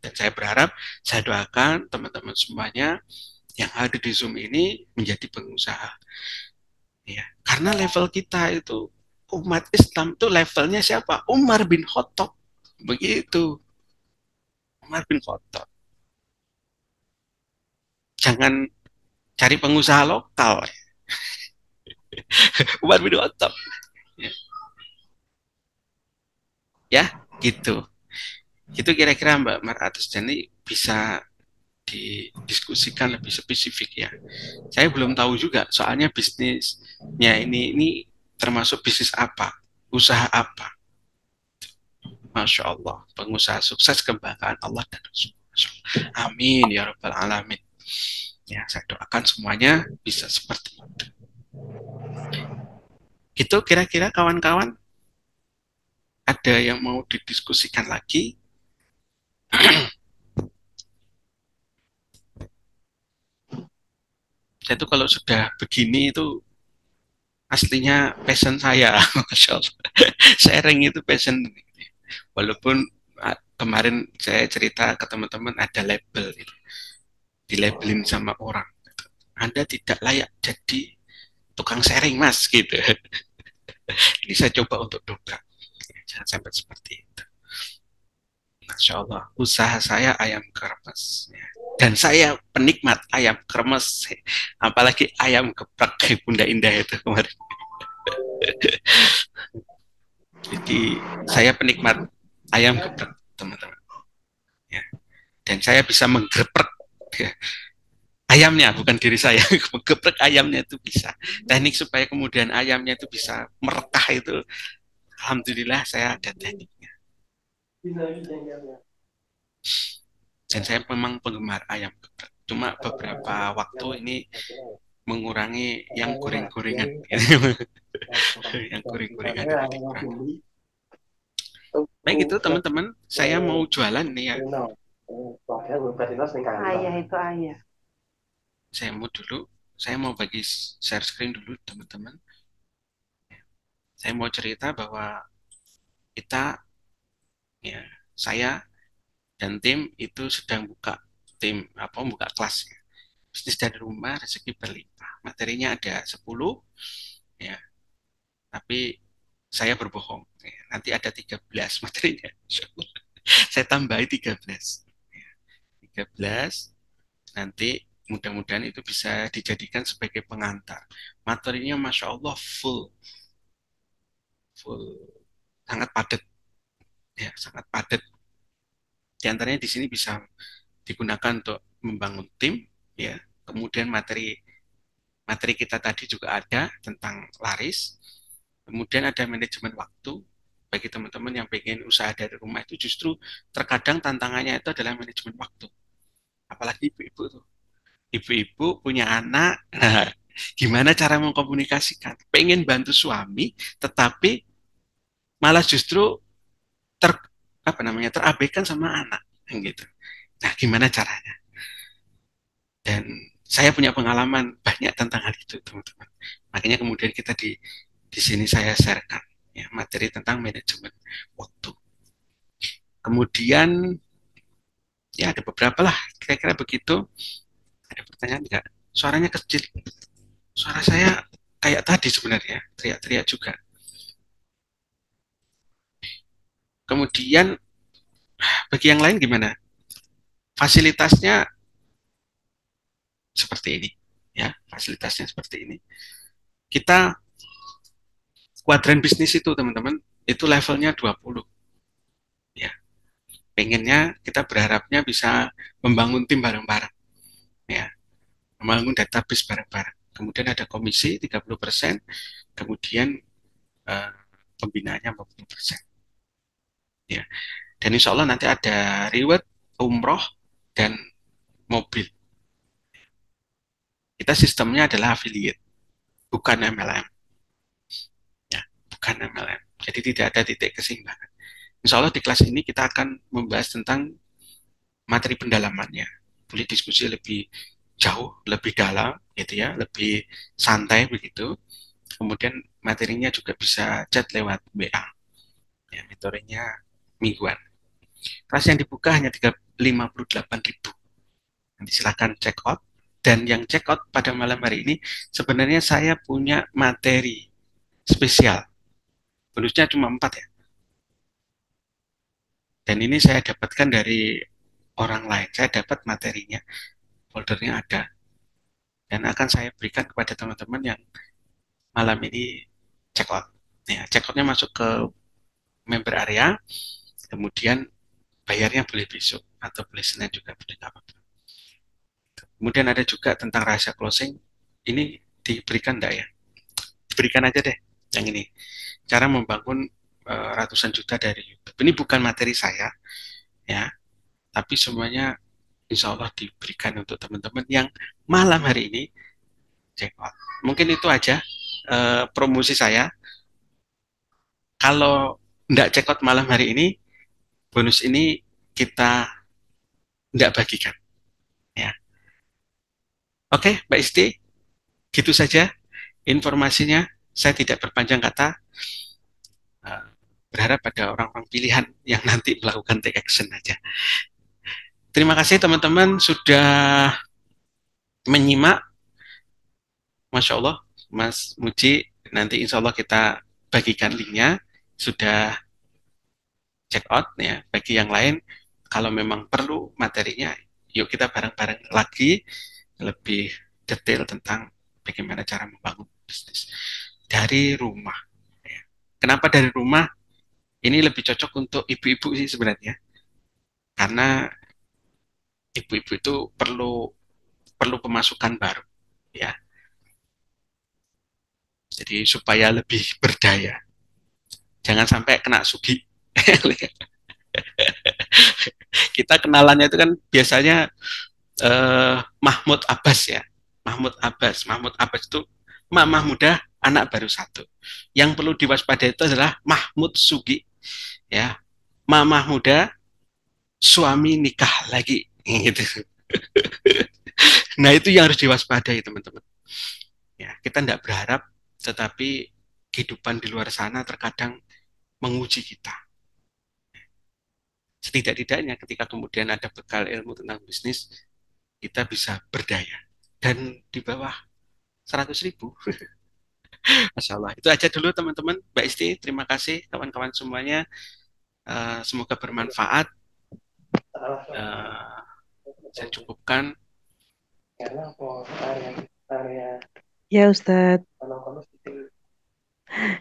Speaker 2: Dan saya berharap, saya doakan teman-teman semuanya yang hadir di Zoom ini menjadi pengusaha. Ya, karena level kita itu, umat Islam itu levelnya siapa? Umar bin Khattab. Begitu. Umar bin Khattab. Jangan cari pengusaha lokal. Umar bin Khattab. Ya, gitu. Itu kira-kira Mbak Maratus. Jadi bisa didiskusikan lebih spesifik ya. Saya belum tahu juga soalnya bisnisnya ini termasuk bisnis apa, usaha apa. Masya Allah, pengusaha sukses kebanggaan Allah dan Rasulullah. Amin ya Rabbal Alamin. Ya, saya doakan semuanya bisa seperti itu. Itu kira-kira kawan-kawan ada yang mau didiskusikan lagi? Saya tuh kalau sudah begini itu aslinya passion saya, Masya Allah. Sharing itu passion. Walaupun kemarin saya cerita ke teman-teman ada label, gitu. Dilabelin sama orang. Anda tidak layak jadi tukang sharing, Mas, gitu. Ini saya coba untuk dobrak. Jangan sampai seperti itu. Masya Allah, usaha saya ayam kremes. Ya. Dan saya penikmat ayam kremes. Apalagi ayam geprek Bunda Indah itu kemarin. Jadi saya penikmat ayam geprek, teman-teman. Ya. Dan saya bisa menggeprek ya, ayamnya, bukan diri saya. Menggeprek ayamnya itu bisa. Teknik supaya kemudian ayamnya itu bisa merekah itu, alhamdulillah saya ada tekniknya. Dan saya memang penggemar ayam geprek. Cuma beberapa waktu ini mengurangi yang goreng-gorengan. Yang goreng-gorengan itu dikurangi. Baik itu teman-teman, saya mau jualan nih ya.
Speaker 5: Ayah itu ayah.
Speaker 2: Saya mau bagi share screen dulu teman-teman. Saya mau cerita bahwa kita, ya, saya dan tim itu sedang buka kelas ya. Bisnis dari rumah, rezeki berlimpah. Materinya ada 10 ya. Tapi saya berbohong. Ya, nanti ada 13 materinya. Saya tambahi 13. Ya, 13 nanti mudah-mudahan itu bisa dijadikan sebagai pengantar. Materinya Masya Allah full sangat padat ya, sangat padat. Di antaranya di sini bisa digunakan untuk membangun tim ya. Kemudian materi kita tadi juga ada tentang laris. Kemudian ada manajemen waktu. Bagi teman-teman yang pengen usaha dari rumah itu justru terkadang tantangannya itu adalah manajemen waktu. Apalagi ibu-ibu tuh. Ibu-ibu punya anak, nah, gimana cara mengkomunikasikan? Pengen bantu suami, tetapi malah justru terabaikan sama anak, gitu. Nah, gimana caranya? Dan saya punya pengalaman banyak tentang hal itu, teman-teman. Makanya kemudian kita di sini saya sharekan ya, materi tentang manajemen waktu. Kemudian ya ada beberapa lah, kira-kira begitu. Ada pertanyaan enggak? Suaranya kecil. Suara saya kayak tadi sebenarnya, teriak-teriak juga. Kemudian bagi yang lain gimana? Fasilitasnya seperti ini, ya, fasilitasnya seperti ini. Kita kuadran bisnis itu teman-teman, itu levelnya 20. Ya. Pengennya kita berharapnya bisa membangun tim bareng-bareng. Ya. Membangun database bareng-bareng. Kemudian ada komisi 30%, kemudian pembinaannya 40%. Ya. Dan insya Allah nanti ada reward, umroh, dan mobil. Kita sistemnya adalah affiliate, bukan MLM. Ya, bukan MLM. Jadi tidak ada titik keseimbangan. Insya Allah di kelas ini kita akan membahas tentang materi pendalamannya. Boleh diskusi lebih jauh, lebih dalam, gitu ya, lebih santai begitu. Kemudian materinya juga bisa chat lewat WA. Ya, mentoringnya mingguan. Kelas yang dibuka hanya 58.000. Nanti silakan check out. Dan yang check out pada malam hari ini, sebenarnya saya punya materi spesial. Bonusnya cuma 4 ya. Dan ini saya dapatkan dari orang lain. Saya dapat materinya, foldernya ada. Dan akan saya berikan kepada teman-teman yang malam ini check out. Ya, check outnya masuk ke member area, kemudian bayarnya boleh besok atau boleh Senin juga, boleh apa-apa. Kemudian ada juga tentang rahasia closing. Ini diberikan enggak ya? Diberikan aja deh yang ini. Cara membangun ratusan juta dari YouTube. Ini bukan materi saya, ya, tapi semuanya insya Allah diberikan untuk teman-teman yang malam hari ini check out. Mungkin itu aja promosi saya. Kalau enggak check out malam hari ini, bonus ini kita enggak bagikan. Ya. Oke, Mbak Isti, gitu saja informasinya. Saya tidak berpanjang kata. Berharap pada orang-orang pilihan yang nanti melakukan take action aja. Terima kasih teman-teman sudah menyimak. Masya Allah, Mas Muji, nanti insya Allah kita bagikan linknya. Sudah check out ya. Bagi yang lain, kalau memang perlu materinya, yuk kita bareng-bareng lagi lebih detail tentang bagaimana cara membangun bisnis dari rumah. Ya. Kenapa dari rumah? Ini lebih cocok untuk ibu-ibu sih sebenarnya, karena ibu-ibu itu perlu pemasukan baru, ya. Jadi supaya lebih berdaya, jangan sampai kena sugi. Kita kenalannya itu kan biasanya Mahmud Abbas ya. Mahmud Abbas itu mamah muda, anak baru satu. Yang perlu diwaspadai itu adalah Mahmud Sugi. Ya, mamah muda, suami nikah lagi. Gitu. Nah itu yang harus diwaspadai teman-teman. Ya, kita tidak berharap, tetapi kehidupan di luar sana terkadang menguji kita. Setidak-tidaknya ketika kemudian ada bekal ilmu tentang bisnis, kita bisa berdaya. Dan di bawah 100.000. Masya Allah. Itu aja dulu teman-teman. Mbak Isti, terima kasih kawan-kawan semuanya. Semoga bermanfaat. Saya cukupkan.
Speaker 5: Ya Ustadz.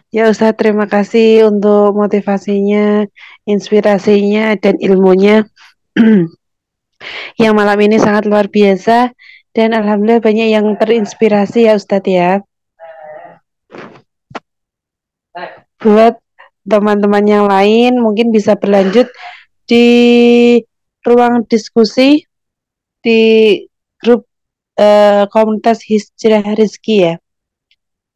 Speaker 5: Ya Ustadz, terima kasih untuk motivasinya, inspirasinya, dan ilmunya yang malam ini sangat luar biasa. Dan alhamdulillah banyak yang terinspirasi ya Ustadz ya. Buat teman-teman yang lain mungkin bisa berlanjut di ruang diskusi di grup komunitas Hijrah Rizki ya.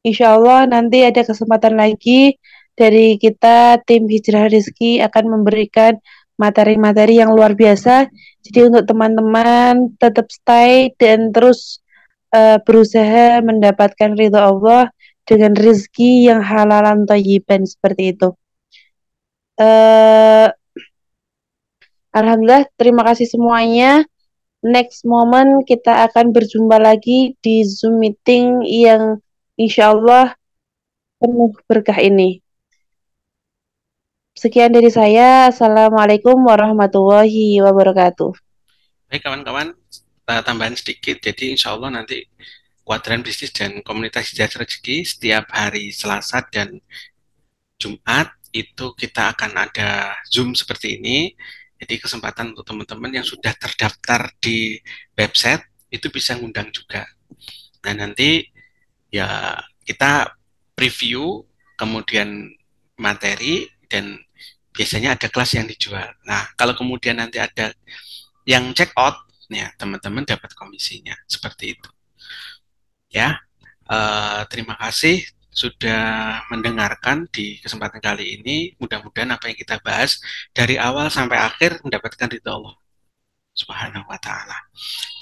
Speaker 5: Insya Allah nanti ada kesempatan lagi dari kita tim Hijrah Rizki akan memberikan materi-materi yang luar biasa. Jadi untuk teman-teman tetap stay dan terus berusaha mendapatkan ridho Allah dengan rezeki yang halalan thayyiban seperti itu. Alhamdulillah, terima kasih semuanya. Next moment kita akan berjumpa lagi di Zoom meeting yang insya Allah penuh berkah ini. Sekian dari saya. Assalamualaikum warahmatullahi wabarakatuh.
Speaker 2: Baik kawan-kawan, tambahan sedikit. Jadi insya Allah nanti Kuadran Bisnis dan Komunitas Hijrah Rezeki setiap hari Selasa dan Jumat itu kita akan ada Zoom seperti ini. Jadi kesempatan untuk teman-teman yang sudah terdaftar di website itu bisa ngundang juga. Nah nanti ya kita preview, kemudian materi, dan biasanya ada kelas yang dijual. Nah kalau kemudian nanti ada yang check out, ya teman-teman dapat komisinya seperti itu. Ya, terima kasih sudah mendengarkan di kesempatan kali ini. Mudah-mudahan apa yang kita bahas dari awal sampai akhir mendapatkan ridho Allah Subhanahu wa Ta'ala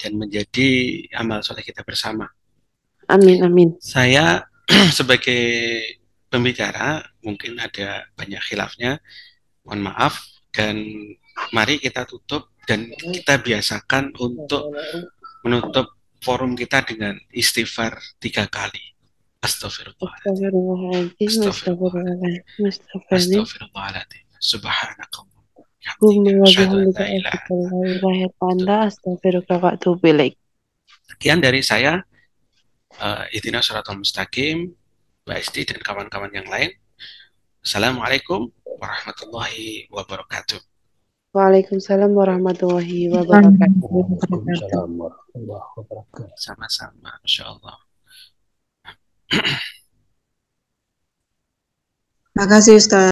Speaker 2: dan menjadi amal soleh kita bersama.
Speaker 5: Amin, amin.
Speaker 2: Saya sebagai pembicara mungkin ada banyak khilafnya, mohon maaf, dan mari kita tutup dan kita biasakan untuk menutup forum kita dengan istighfar 3 kali. Astagfirullahaladzim.
Speaker 5: Astagfirullahaladzim.
Speaker 2: Astagfirullahaladzim. Subhanakallah. Sekian dari saya. Ihdinas shiratal mustaqim, Mbak Isti dan kawan-kawan yang lain. Assalamualaikum warahmatullahi wabarakatuh.
Speaker 5: Waalaikumsalam warahmatullahi wabarakatuh.
Speaker 4: Waalaikumsalam warahmatullahi wabarakatuh.
Speaker 2: Sama-sama, Insya Allah.
Speaker 3: Makasih Ustaz.